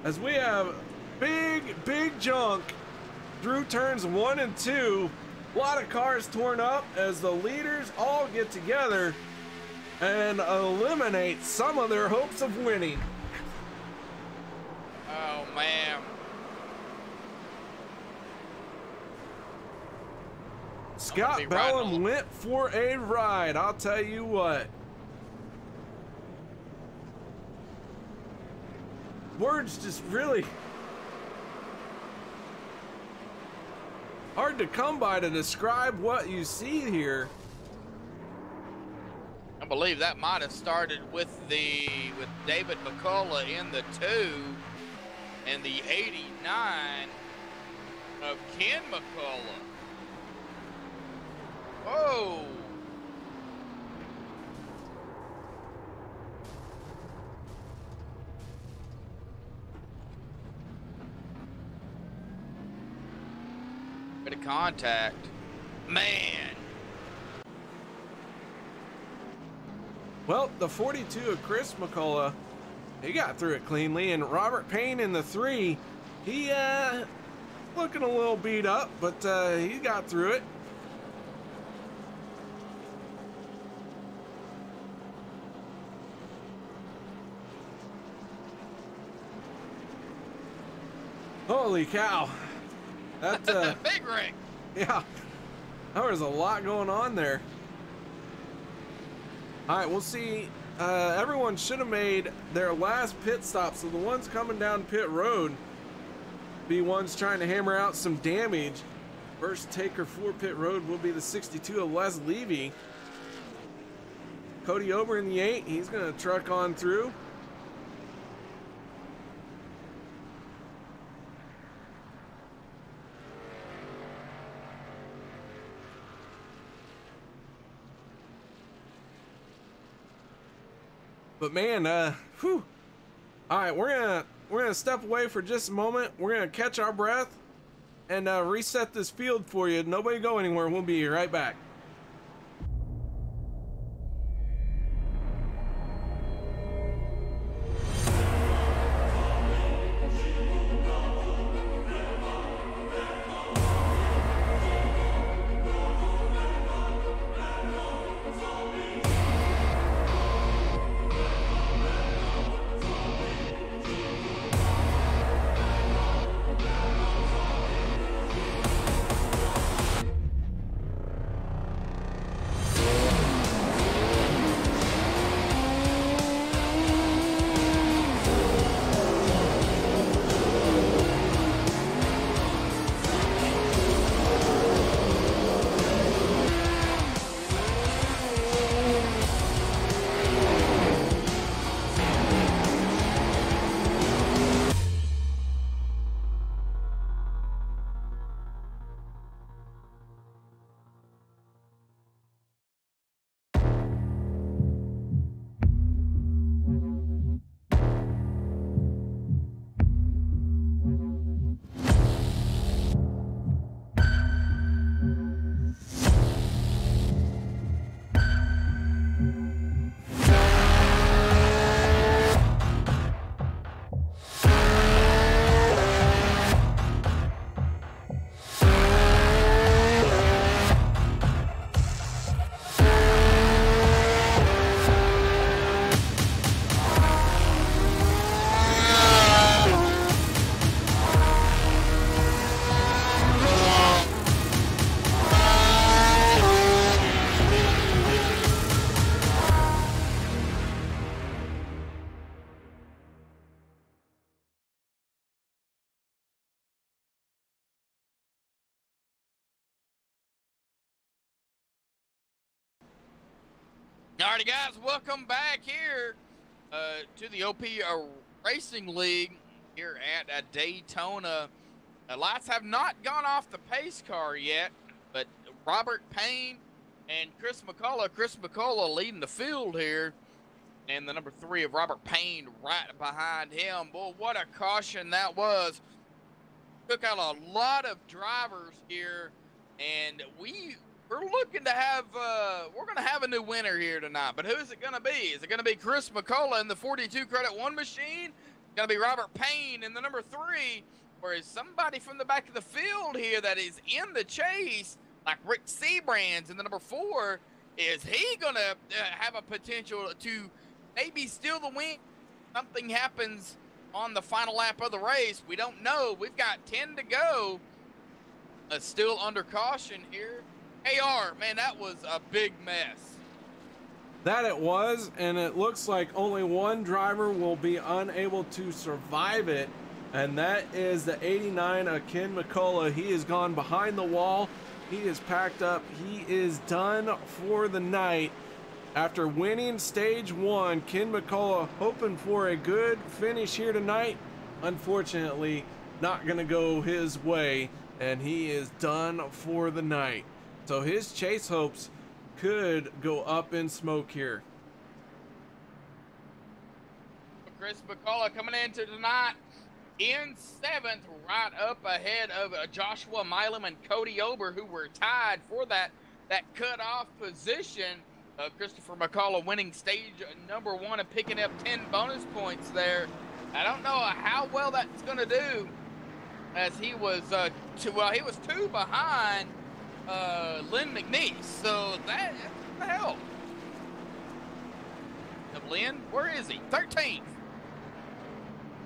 As we have big junk through turns 1 and 2. A lot of cars torn up as the leaders all get together and eliminate some of their hopes of winning. Oh man. Scott Belvin went for a ride, I'll tell you what. Words just really hard to come by to describe what you see here. I believe that might have started with David McCullough in the 2 and the 89 of Ken McCullough. Whoa. Bit of contact. Man. Well, the 42 of Chris McCullough, he got through it cleanly, and Robert Payne in the 3, he looking a little beat up, but he got through it. Holy cow. That Big Rick. Yeah, there was a lot going on there. All right, we'll see. Everyone should have made their last pit stop, so the ones coming down pit road be ones trying to hammer out some damage. First taker for pit road will be the 62 of Les Levy. Cody Ober in the 8, he's gonna truck on through. But man, whew. All right, we're gonna step away for just a moment. We're gonna catch our breath and reset this field for you. Nobody go anywhere. We'll be right back. Alrighty, guys, welcome back here to the OP Racing League here at Daytona. Lights have not gone off the pace car yet, but Robert Payne and Chris McCullough leading the field here, and the number 3 of Robert Payne right behind him. Boy, what a caution that was. Took out a lot of drivers here, and we're looking to have, we're going to have a new winner here tonight. But who's it going to be? Is it going to be Chris McCullough in the 42 Credit 1 machine? It's going to be Robert Payne in the number 3? Or is somebody from the back of the field here that is in the chase, like Rick Seabrands in the number 4, is he going to have a potential to maybe steal the win? Something happens on the final lap of the race. We don't know. We've got 10 to go. Still under caution here. AR, man, that was a big mess. That it was, and it looks like only one driver will be unable to survive it, and that is the 89 of Ken McCullough. He has gone behind the wall. He is packed up. He is done for the night. After winning stage 1, Ken McCullough hoping for a good finish here tonight. Unfortunately, not going to go his way, and he is done for the night. So his chase hopes could go up in smoke here. Chris McCullough coming into tonight in 7th, right up ahead of Joshua Milam and Cody Ober, who were tied for that cutoff position. Christopher McCullough winning stage number 1 and picking up 10 bonus points there. I don't know how well that's going to do, as he was he was 2 behind Lynn McNeese, so that the hell. Lynn, where is he? 13th.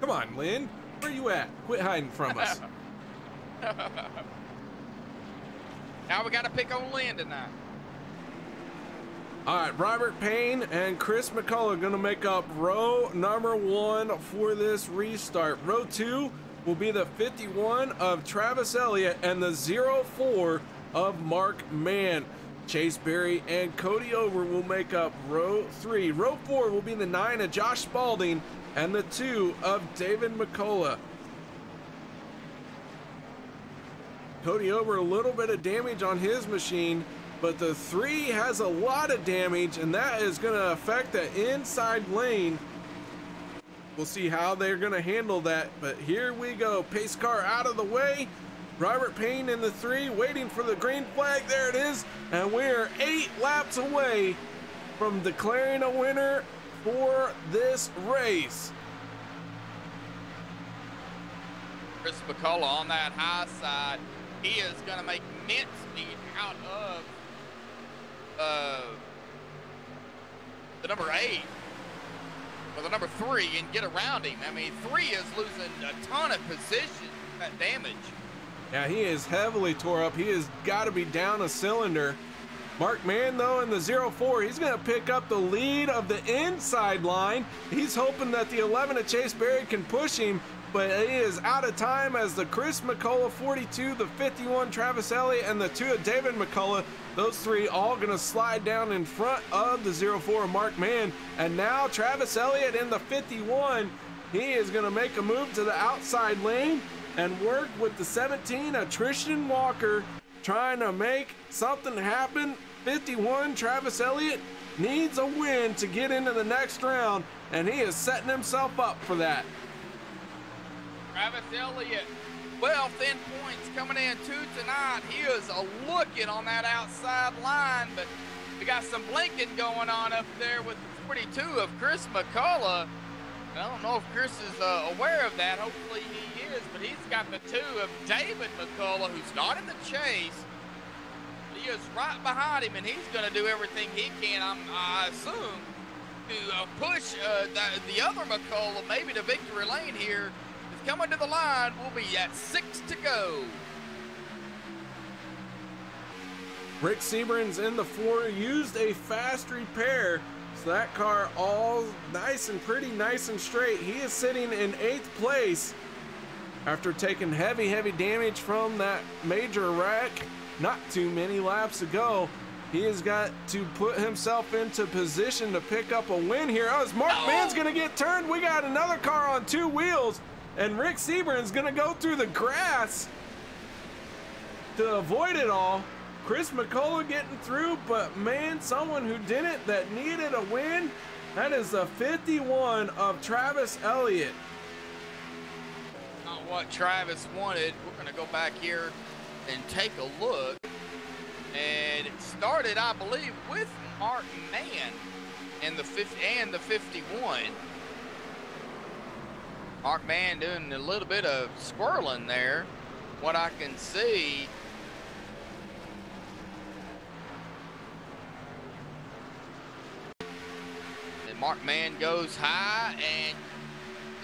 Come on, Lynn, where you at? Quit hiding from us. Now we got to pick on Lynn tonight. All right, Robert Payne and Chris McCullough going to make up row number 1 for this restart. Row 2 will be the 51 of Travis Elliott and the 04 of Mark Mann. Chase Berry and Cody Ober will make up row 3. Row 4 will be the 9 of Josh Spalding and the 2 of David McCullough. Cody Ober, a little bit of damage on his machine, but the 3 has a lot of damage, and that is going to affect the inside lane. We'll see how they're going to handle that, but here we go. Pace car out of the way. Robert Payne in the 3, waiting for the green flag. There it is. And we're 8 laps away from declaring a winner for this race. Chris McCullough on that high side. He is going to make mincemeat out of the number 8. Or the number 3 and get around him. I mean, 3 is losing a ton of position, that damage. Yeah, he is heavily tore up. He has got to be down a cylinder. Mark Mann, though, in the 04, he's going to pick up the lead of the inside line. He's hoping that the 11 of Chase Berry can push him, but he is out of time as the Chris McCullough 42, the 51 Travis Elliott, and the 2 of David McCullough, those 3 all going to slide down in front of the 04 of Mark Mann. And now Travis Elliott in the 51, he is going to make a move to the outside lane and work with the 17 of Tristan Walker, trying to make something happen. 51 Travis Elliott needs a win to get into the next round, and he is setting himself up for that. Travis Elliott, 12 thin points coming in tonight. He is looking on that outside line, but we got some blinking going on up there with the 42 of Chris McCullough. I don't know if Chris is aware of that. Hopefully he is, but he's got the 2 of David McCullough, who's not in the chase. He is right behind him, and he's going to do everything he can, I assume, to push the other McCullough maybe to victory lane here. He's coming to the line. We'll be at 6 to go. Rick Seabrands in the 4 used a fast repair, so that car all nice and pretty, nice and straight. He is sitting in 8th place after taking heavy damage from that major wreck not too many laps ago. He has got to put himself into position to pick up a win here. Oh, Mark Mann's gonna get turned. We got another car on 2 wheels, and Rick Seburn's gonna go through the grass to avoid it all. Chris McCullough getting through, but man, someone who didn't, that needed a win, that is the 51 of Travis Elliott. Not what Travis wanted. We're gonna go back here and take a look. And it started, I believe, with Mark Mann and the 51. Mark Mann doing a little bit of squirreling there. What I can see. And Mark Mann goes high, and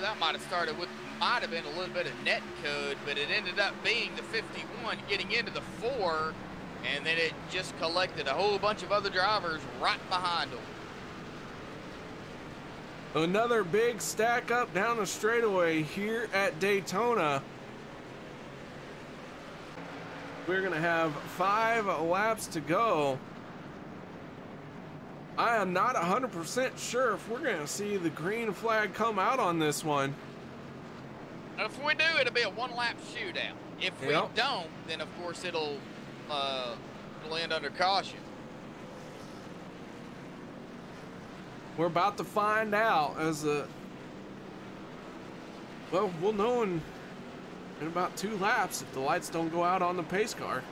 that might have started with, might have been a little bit of net code, but it ended up being the 51 getting into the 4. And then it just collected a whole bunch of other drivers right behind them. Another big stack up down the straightaway here at Daytona. We're gonna have 5 laps to go. I am not 100% sure if we're gonna see the green flag come out on this one. If we do, it'll be a 1-lap shootout. If we don't, then of course it'll end under caution. We're about to find out as well, we'll know in about 2 laps if the lights don't go out on the pace car.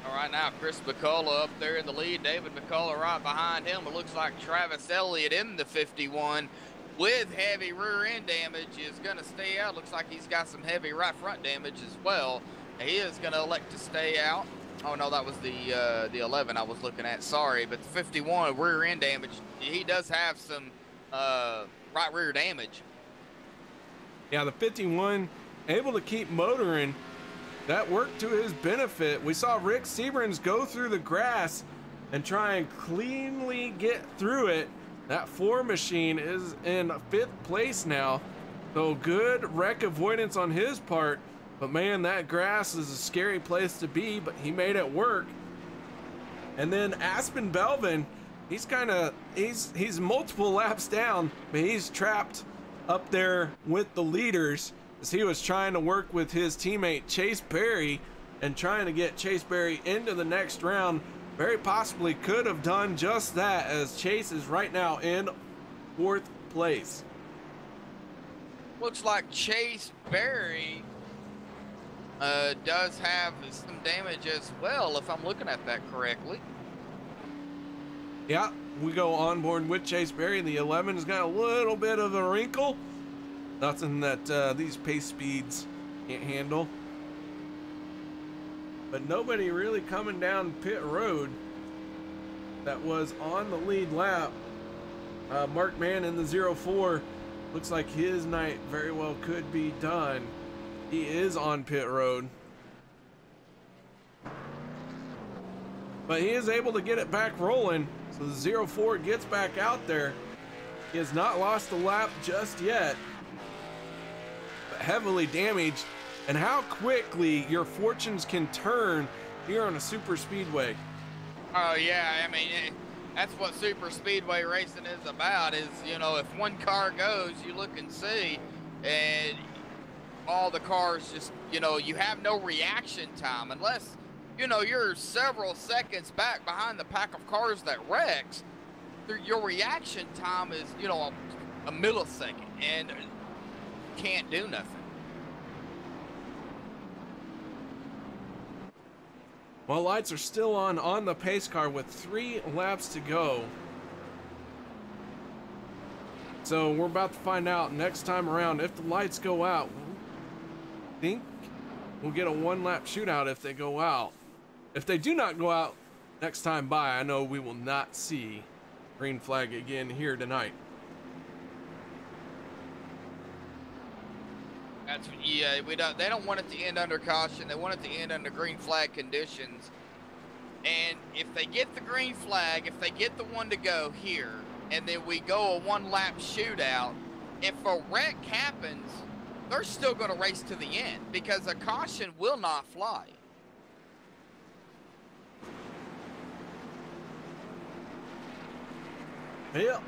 All right, now Chris McCullough up there in the lead. David McCullough right behind him. It looks like Travis Elliott in the 51 with heavy rear end damage is going to stay out. Looks like he's got some heavy right front damage as well. He is going to elect to stay out. Oh no, that was the 11 I was looking at. Sorry, but the 51 rear end damage. He does have some right rear damage. Yeah, the 51 able to keep motoring. That worked to his benefit. We saw Rick Seburns go through the grass and try and cleanly get through it. That 4 machine is in 5th place now. So good wreck avoidance on his part. But man, that grass is a scary place to be, but he made it work. And then Aspen Belvin, he's multiple laps down, but he's trapped up there with the leaders as he was trying to work with his teammate Chase Berry and trying to get Chase Berry into the next round. Very possibly could have done just that, as Chase is right now in 4th place. Looks like Chase Berry does have some damage as well, if I'm looking at that correctly. Yeah, we go on board with Chase Berry. The 11 has got a little bit of a wrinkle. Nothing that these pace speeds can't handle. But nobody really coming down pit road that was on the lead lap. Mark Mann in the 04. Looks like his night very well could be done. He is on pit road. But he is able to get it back rolling. So the 04 gets back out there. He has not lost a lap just yet. But heavily damaged. And how quickly your fortunes can turn here on a super speedway. Oh yeah, I mean, that's what super speedway racing is about, is, you know, if one car goes, you look and see, and all the cars just, you know, you have no reaction time unless, you know, you're several seconds back behind the pack of cars that wrecks. Your reaction time is, you know, a millisecond, and can't do nothing. Well, lights are still on the pace car with 3 laps to go. So we're about to find out next time around if the lights go out. I think we'll get a 1-lap shootout if they go out. If they do not go out next time by, I know we will not see green flag again here tonight. That's, yeah, they don't want it to end under caution. They want it to end under green flag conditions. And if they get the green flag, if they get the one to go here, and then we go a 1-lap shootout, if a wreck happens, they're still going to race to the end because a caution will not fly. Yeah,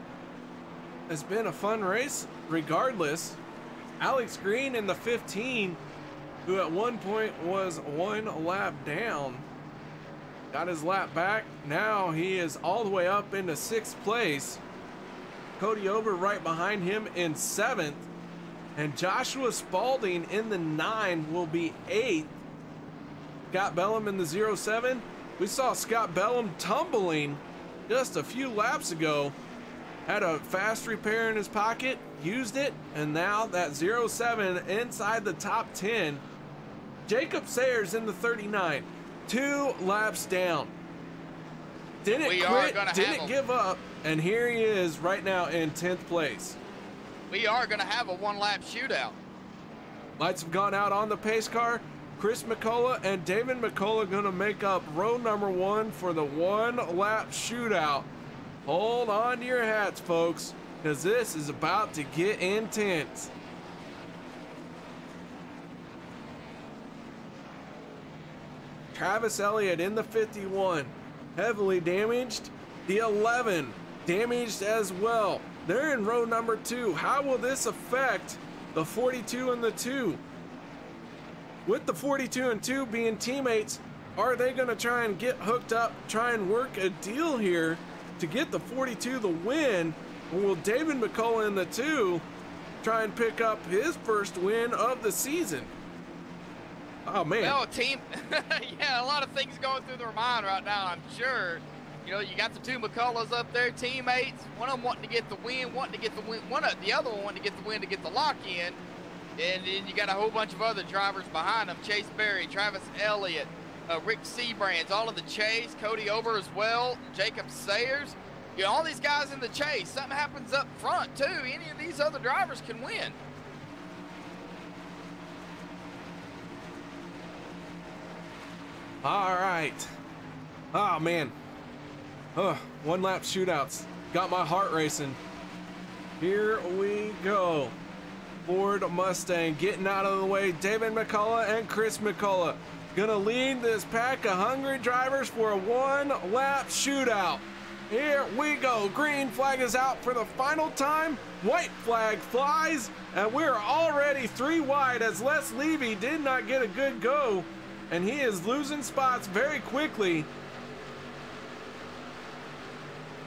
it's been a fun race regardless. Alex Green in the 15, who at one point was 1 lap down, got his lap back. Now he is all the way up into 6th place. Cody Ober right behind him in 7th. And Joshua Spalding in the 9 will be 8th. Scott Bellum in the 07. We saw Scott Bellum tumbling just a few laps ago. Had a fast repair in his pocket, used it, and now that 07 inside the top 10. Jacob Sayers in the 39, 2 laps down. Didn't quit, didn't give up, and here he is right now in 10th place. We are going to have a 1-lap shootout. Lights have gone out on the pace car. Chris McCullough and David McCullough going to make up row number 1 for the 1-lap shootout. Hold on to your hats, folks, because this is about to get intense. Travis Elliott in the 51, heavily damaged. The 11, damaged as well. They're in row number 2. How will this affect the 42 and the 2? With the 42 and 2 being teammates, are they going to try and get hooked up, try and work a deal here to get the 42 the win? Or will David McCullough in the 2 try and pick up his first win of the season? Oh, man. Well, team, yeah, a lot of things going through their mind right now, I'm sure. You know, you got the 2 McCulloughs up there, teammates. One of them wanting to get the win, the other one wanting to get the win to get the lock in. And then you got a whole bunch of other drivers behind them. Chase Berry, Travis Elliott, Rick Seabrands, all of the chase, Cody Ober as well, Jacob Sayers. You know, all these guys in the chase. Something happens up front, too. Any of these other drivers can win. All right. Oh, man. 1-lap shootouts. Got my heart racing. Here we go. Ford Mustang getting out of the way. David McCullough and Chris McCullough gonna lead this pack of hungry drivers for a 1-lap shootout. Here we go. Green flag is out for the final time. White flag flies, and we're already 3 wide as Les Levy did not get a good go, and he is losing spots very quickly.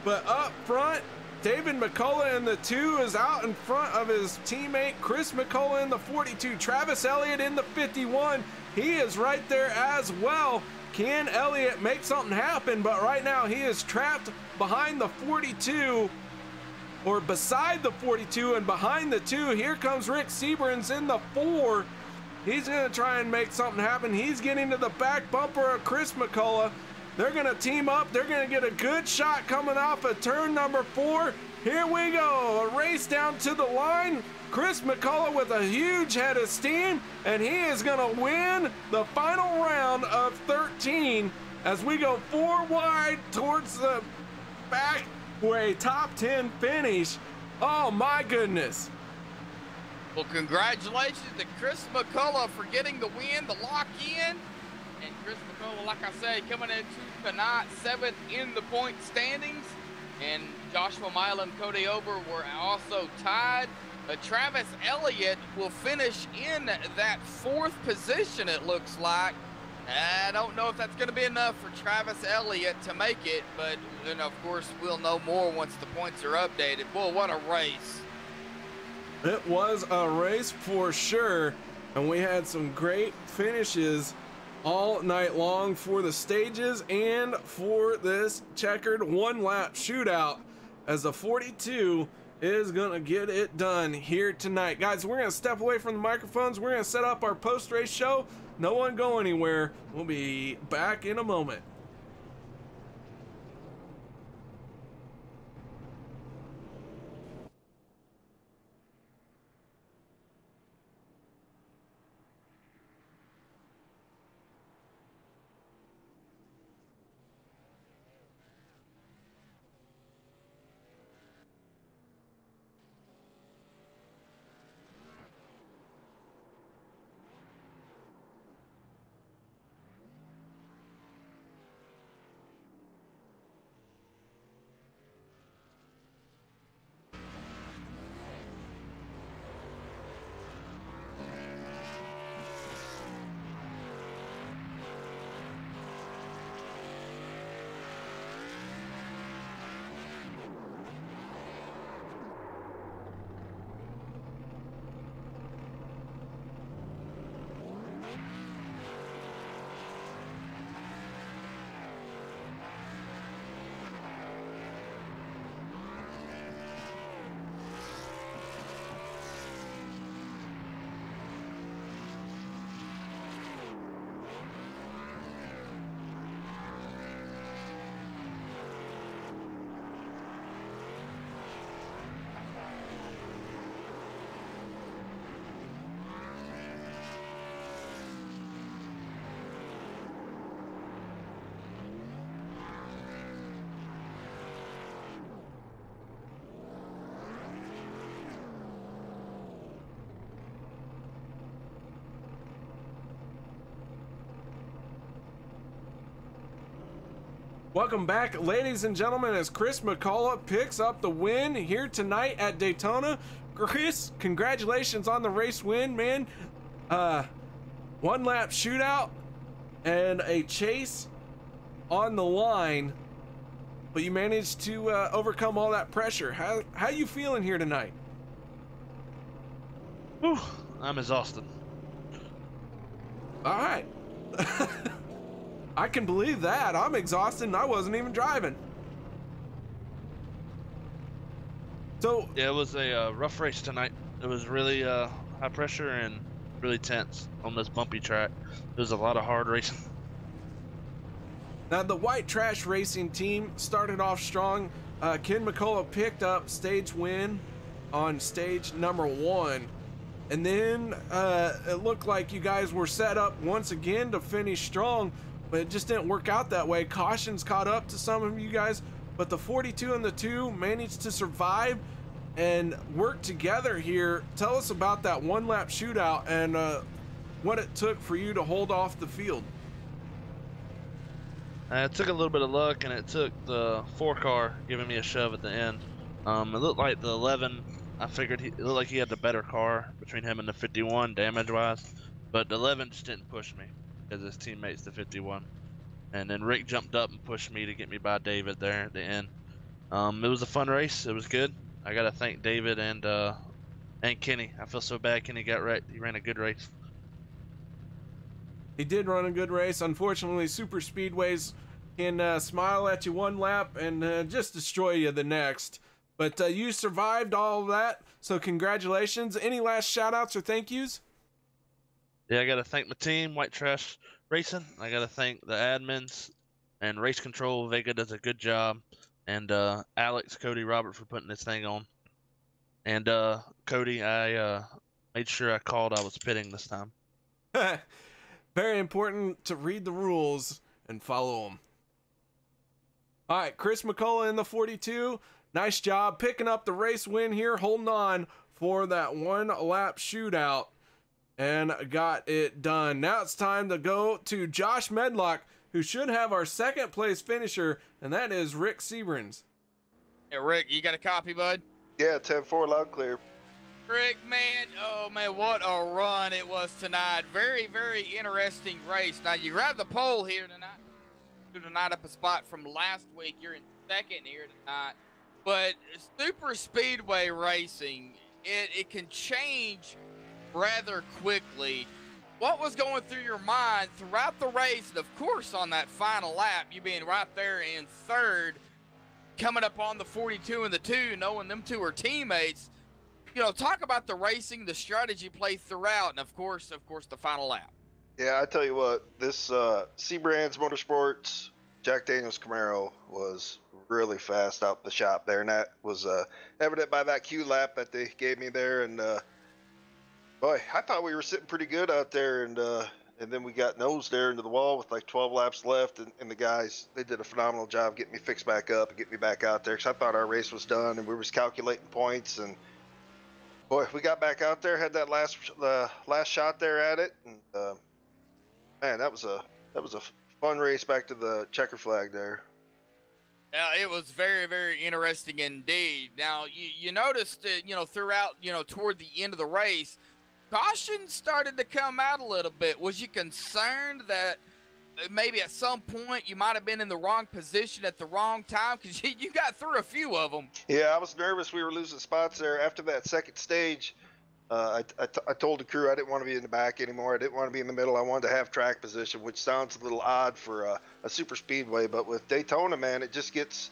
But up front, David McCullough in the 2 is out in front of his teammate Chris McCullough in the 42. Travis Elliott in the 51. He is right there as well. Can Elliott make something happen? But right now he is trapped behind the 42, or beside the 42 and behind the 2. Here comes Rick Seaburns in the 4. He's going to try and make something happen. He's getting to the back bumper of Chris McCullough. They're going to team up. They're going to get a good shot coming off of turn number 4. Here we go. A race down to the line. Chris McCullough with a huge head of steam, and he is going to win the final round of 13 as we go 4 wide towards the back for a top 10 finish. Oh, my goodness. Well, congratulations to Chris McCullough for getting the win, the lock in. And Chris McCullough, like I said, coming into tonight, 7th in the point standings. And Joshua Mile and Cody Ober were also tied. Travis Elliott will finish in that 4th position, it looks like. I don't know if that's going to be enough for Travis Elliott to make it, but then of course we'll know more once the points are updated. Boy, what a race. It was a race for sure, and we had some great finishes all night long for the stages and for this checkered 1-lap shootout, as the 42 is gonna get it done here tonight. Guys, we're gonna step away from the microphones. We're gonna set up our post-race show. No one go anywhere. We'll be back in a moment. Welcome back, ladies and gentlemen, as Chris McCullough picks up the win here tonight at Daytona. Chris, congratulations on the race win, man. One lap shootout and a chase on the line, but you managed to overcome all that pressure. How you feeling here tonight? Whew, I'm exhausted. All right. I can believe that. I'm exhausted and I wasn't even driving. So Yeah, it was a rough race tonight. It was really high pressure and really tense on this bumpy track. It was a lot of hard racing. now the White Trash Racing team started off strong. Ken McCullough picked up stage win on stage number 1. And then it looked like you guys were set up once again to finish strong, but it just didn't work out that way. Cautions caught up to some of you guys, but the 42 and the 2 managed to survive and work together here. Tell us about that one lap shootout and what it took for you to hold off the field. It took a little bit of luck, and it took the 4 car giving me a shove at the end. It looked like the 11, I figured it looked like he had the better car between him and the 51 damage-wise, but the 11 just didn't push me because his teammate's the 51. And then Rick jumped up and pushed me to get me by David there at the end. It was a fun race. It was good. I gotta thank David and Kenny. I feel so bad Kenny got wrecked. He ran a good race. He did run a good race. Unfortunately, super speedways can smile at you one lap and just destroy you the next. But you survived all of that, so congratulations. Any last shout outs or thank yous? Yeah, I gotta thank my team, White Trash Racing. I gotta thank the admins and Race Control. Vega does a good job. And Alex, Cody, Robert for putting this thing on. And Cody, I made sure I called I was pitting this time. Very important to read the rules and follow them. All right, Chris McCullough in the 42. Nice job picking up the race win here, holding on for that one lap shootout and got it done. Now it's time to go to Josh Medlock, who should have our second place finisher, and that is Rick Seabrans. Yeah, Rick, you got a copy, bud? Yeah, 10-4 loud clear. Rick, man, oh man, what a run it was tonight. Very, very interesting race. Now, you grabbed the pole here tonight up a spot from last week. You're in second here tonight. But super speedway racing, it can change rather quickly. What was going through your mind throughout the race, and of course on that final lap, you being right there in third, coming up on the 42 and the 2, knowing them two are teammates? You know, talk about the racing, the strategy play throughout, and of course the final lap. Yeah, I tell you what, this Seabrands Motorsports Jack Daniels Camaro was really fast out the shop there, and that was evident by that Q lap that they gave me there. And boy, I thought we were sitting pretty good out there, and then we got nosed there into the wall with like 12 laps left, and the guys, they did a phenomenal job getting me fixed back up and getting me back out there, because I thought our race was done, and we was calculating points. And boy, we got back out there, had that last shot there at it, and man, that was a fun race back to the checker flag there. Yeah, it was very, very interesting indeed. Now, you noticed, throughout, toward the end of the race, caution started to come out a little bit. Was you concerned that maybe at some point you might have been in the wrong position at the wrong time? Because you got through a few of them. Yeah, I was nervous. We were losing spots there. After that second stage, I told the crew I didn't want to be in the back anymore. I didn't want to be in the middle. I wanted to have track position, which sounds a little odd for a super speedway. But with Daytona, man, it gets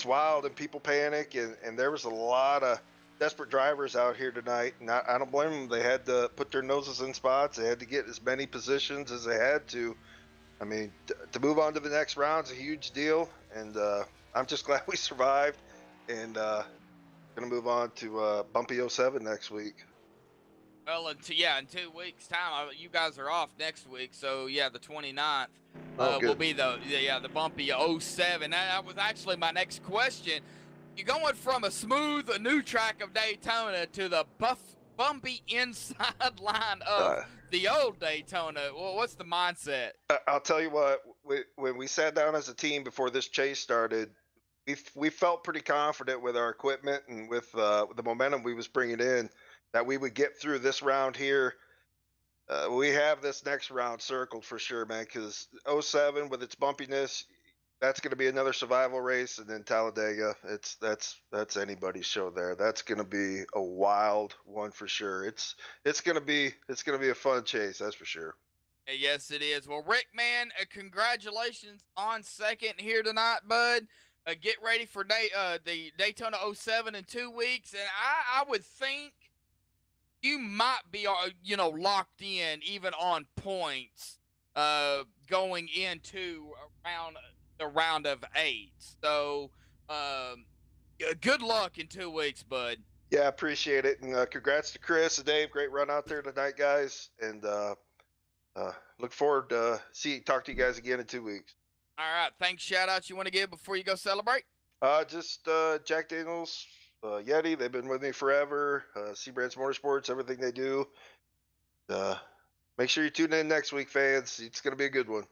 wild and people panic. And there was a lot of desperate drivers out here tonight. And I don't blame them. They had to put their noses in spots. They had to get as many positions as they had to. I mean, to move on to the next round is a huge deal. And I'm just glad we survived. And going to move on to Bumpy 07 next week. Well, in 2 weeks' time, you guys are off next week, so yeah, the 29th will be the Bumpy 07. That was actually my next question. You're going from a smooth, new track of Daytona to the bumpy inside line of the old Daytona. Well, what's the mindset? I'll tell you what. When we sat down as a team before this chase started, we felt pretty confident with our equipment and with the momentum we was bringing in that we would get through this round here. We have this next round circled for sure, man, because 07 with its bumpiness, that's going to be another survival race, and then Talladega, that's anybody's show there. That's going to be a wild one for sure. It's going to be a fun chase, that's for sure. Yes, it is. Well, Rick, man, congratulations on second here tonight, bud. Get ready for the Daytona 07 in 2 weeks, and I would think you might be, locked in even on points going into the round of 8. So, good luck in 2 weeks, bud. Yeah, appreciate it, and congrats to Chris and Dave. Great run out there tonight, guys, and look forward to talk to you guys again in 2 weeks. All right, thanks. Shout outs you want to give before you go celebrate? Just Jack Daniels, Yeti. They've been with me forever. Seabrands Motorsports, everything they do. Make sure you tune in next week, fans. It's going to be a good one.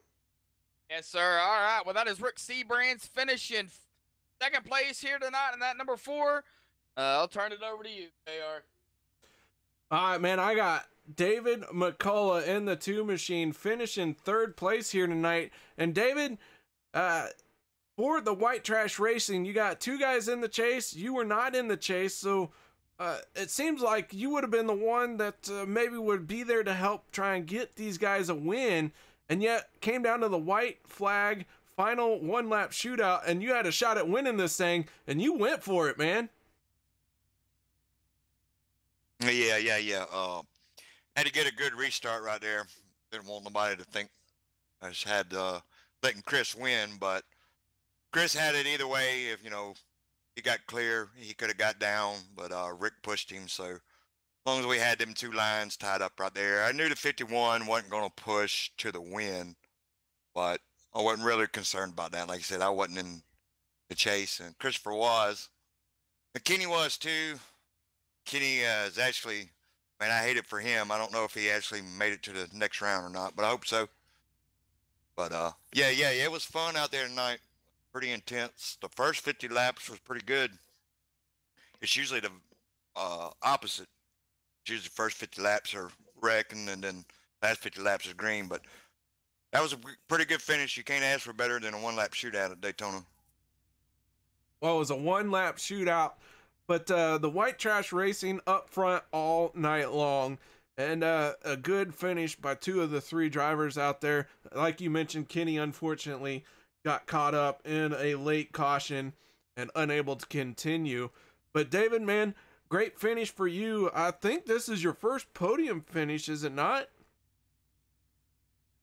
Yes, sir. All right. Well, that is Rick Seabrands finishing second place here tonight in that number 4. I'll turn it over to you, JR. All right, man. I got David McCullough in the 2 machine finishing 3rd place here tonight. And David, for the White Trash Racing, you got 2 guys in the chase. You were not in the chase, so it seems like you would have been the one that maybe would be there to help try and get these guys a win, and yet came down to the white flag final 1-lap shootout, and you had a shot at winning this thing, and you went for it, man. Yeah. Had to get a good restart right there. Didn't want nobody to think I just had letting Chris win, but Chris had it either way. If he got clear, he could have got down, but Rick pushed him. So as long as we had them 2 lines tied up right there, I knew the 51 wasn't going to push to the win, but I wasn't really concerned about that. Like I said, I wasn't in the chase, and Christopher was. And Kenny was too. Kenny is actually, man, I hate it for him. I don't know if he actually made it to the next round or not, but I hope so. But yeah, it was fun out there tonight. Pretty intense. The first 50 laps was pretty good. It's usually the opposite. It's usually the first 50 laps are wrecking, and then last 50 laps is green. But that was a pretty good finish. You can't ask for better than a 1-lap shootout at Daytona. Well, it was a 1-lap shootout, but the White Trash Racing up front all night long. And a good finish by 2 of the 3 drivers out there. Like you mentioned, Kenny unfortunately got caught up in a late caution and unable to continue. But David, man, great finish for you. I think this is your first podium finish, is it not?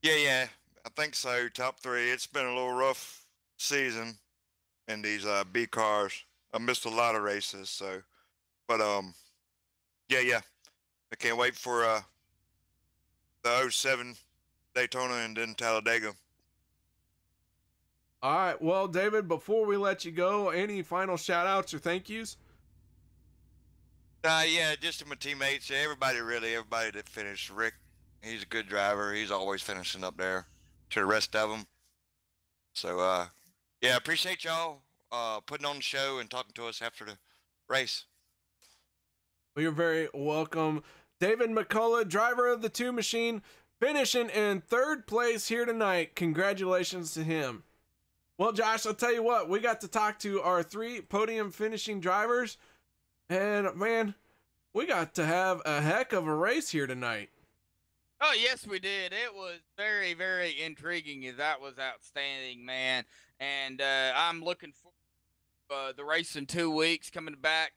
Yeah, I think so. Top 3. It's been a little rough season in these B cars. I missed a lot of races, so. But yeah. I can't wait for the 07 Daytona and then Talladega. All right. Well, David, before we let you go, any final shout outs or thank yous? Yeah, just to my teammates, everybody that finished. Rick, he's a good driver. He's always finishing up there. To the rest of them. So, yeah, appreciate y'all putting on the show and talking to us after the race. Well, you're very welcome. David McCullough, driver of the 2 machine, finishing in 3rd place here tonight. Congratulations to him. Well, Josh, I'll tell you what, we got to talk to our 3 podium finishing drivers, and man, we got to have a heck of a race here tonight. Oh, yes, we did. It was very, very intriguing. That was outstanding, man. And I'm looking for the race in 2 weeks, coming back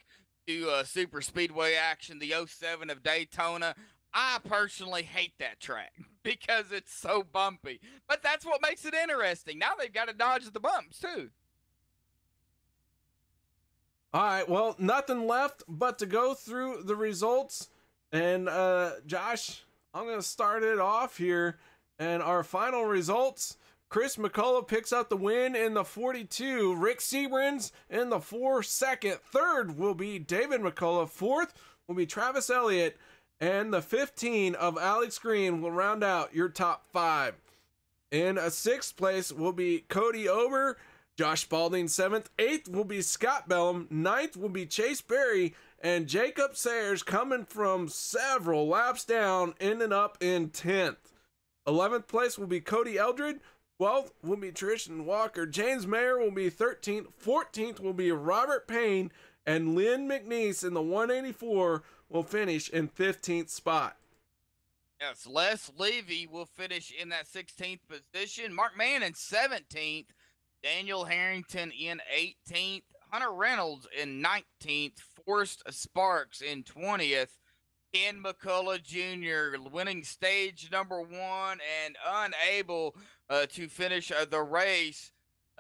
to super speedway action, the 07 of Daytona. I personally hate that track because it's so bumpy, but that's what makes it interesting. Now they've got to dodge the bumps too. All right, well, nothing left but to go through the results. And Josh, I'm going to start it off here. And our final results, Chris McCullough picks up the win in the 42. Rick Seabrands in the 4 second. 3rd will be David McCullough. 4th will be Travis Elliott, and the 15 of Alex Green will round out your top 5. In a 6th place will be Cody Ober, Josh Spalding 7th. 8th will be Scott Bellum. 9th will be Chase Berry, and Jacob Sayers coming from several laps down, ending up in 10th. 11th place will be Cody Eldred. 12th will be Tristan Walker. James Mayer will be 13th. 14th will be Robert Payne, and Lynn McNeese in the 184 will finish in 15th spot. Yes, Les Levy will finish in that 16th position. Mark Mann in 17th. Daniel Harrington in 18th. Hunter Reynolds in 19th. Forrest Sparks in 20th. Ken McCullough Jr. winning stage number 1 and unable to finish the race.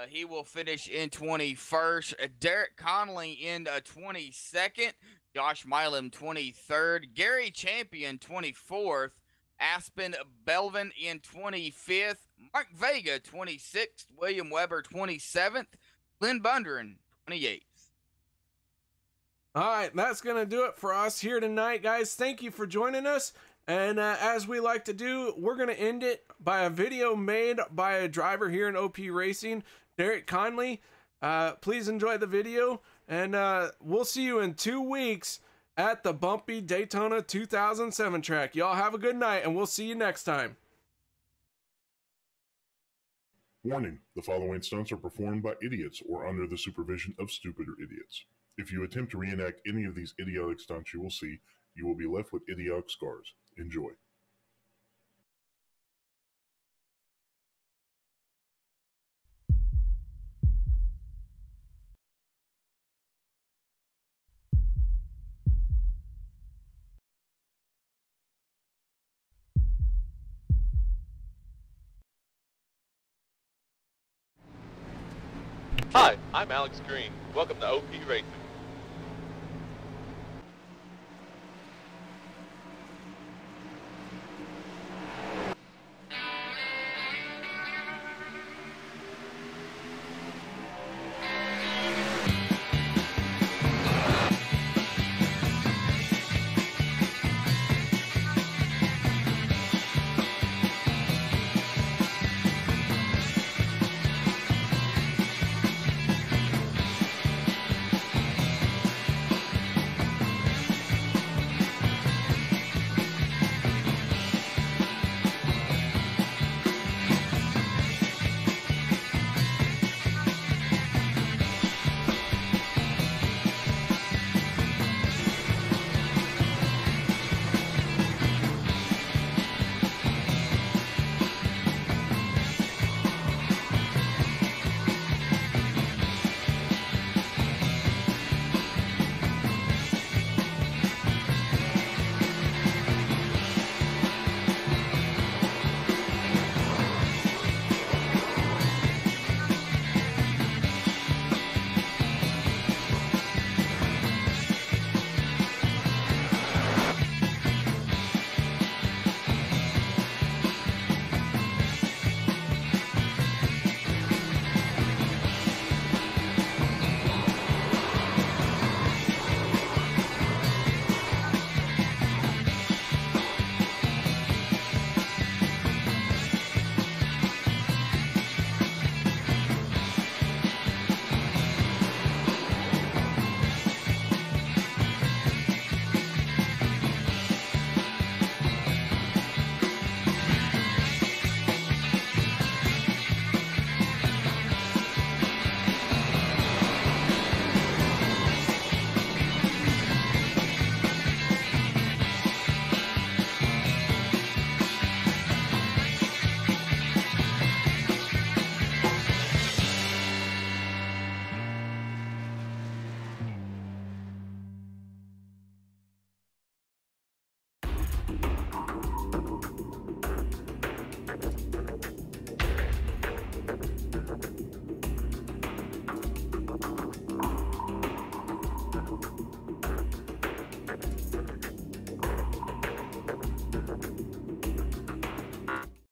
He will finish in 21st. Derek Connolly in 22nd. Josh Milam 23rd. Gary Champion 24th. Aspen Belvin in 25th. Mark Vega 26th. William Weber 27th. Glenn Bundren 28th. All right, that's going to do it for us here tonight, guys. Thank you for joining us. And as we like to do, we're going to end it by a video made by a driver here in OP Racing, Derek Conley. Please enjoy the video, and we'll see you in 2 weeks at the bumpy Daytona 2007 track. Y'all have a good night, and we'll see you next time. Warning, the following stunts are performed by idiots or under the supervision of stupider idiots. If you attempt to reenact any of these idiotic stunts you will see, you will be left with idiotic scars. Enjoy. Hi, I'm Alex Green. Welcome to OP Racing.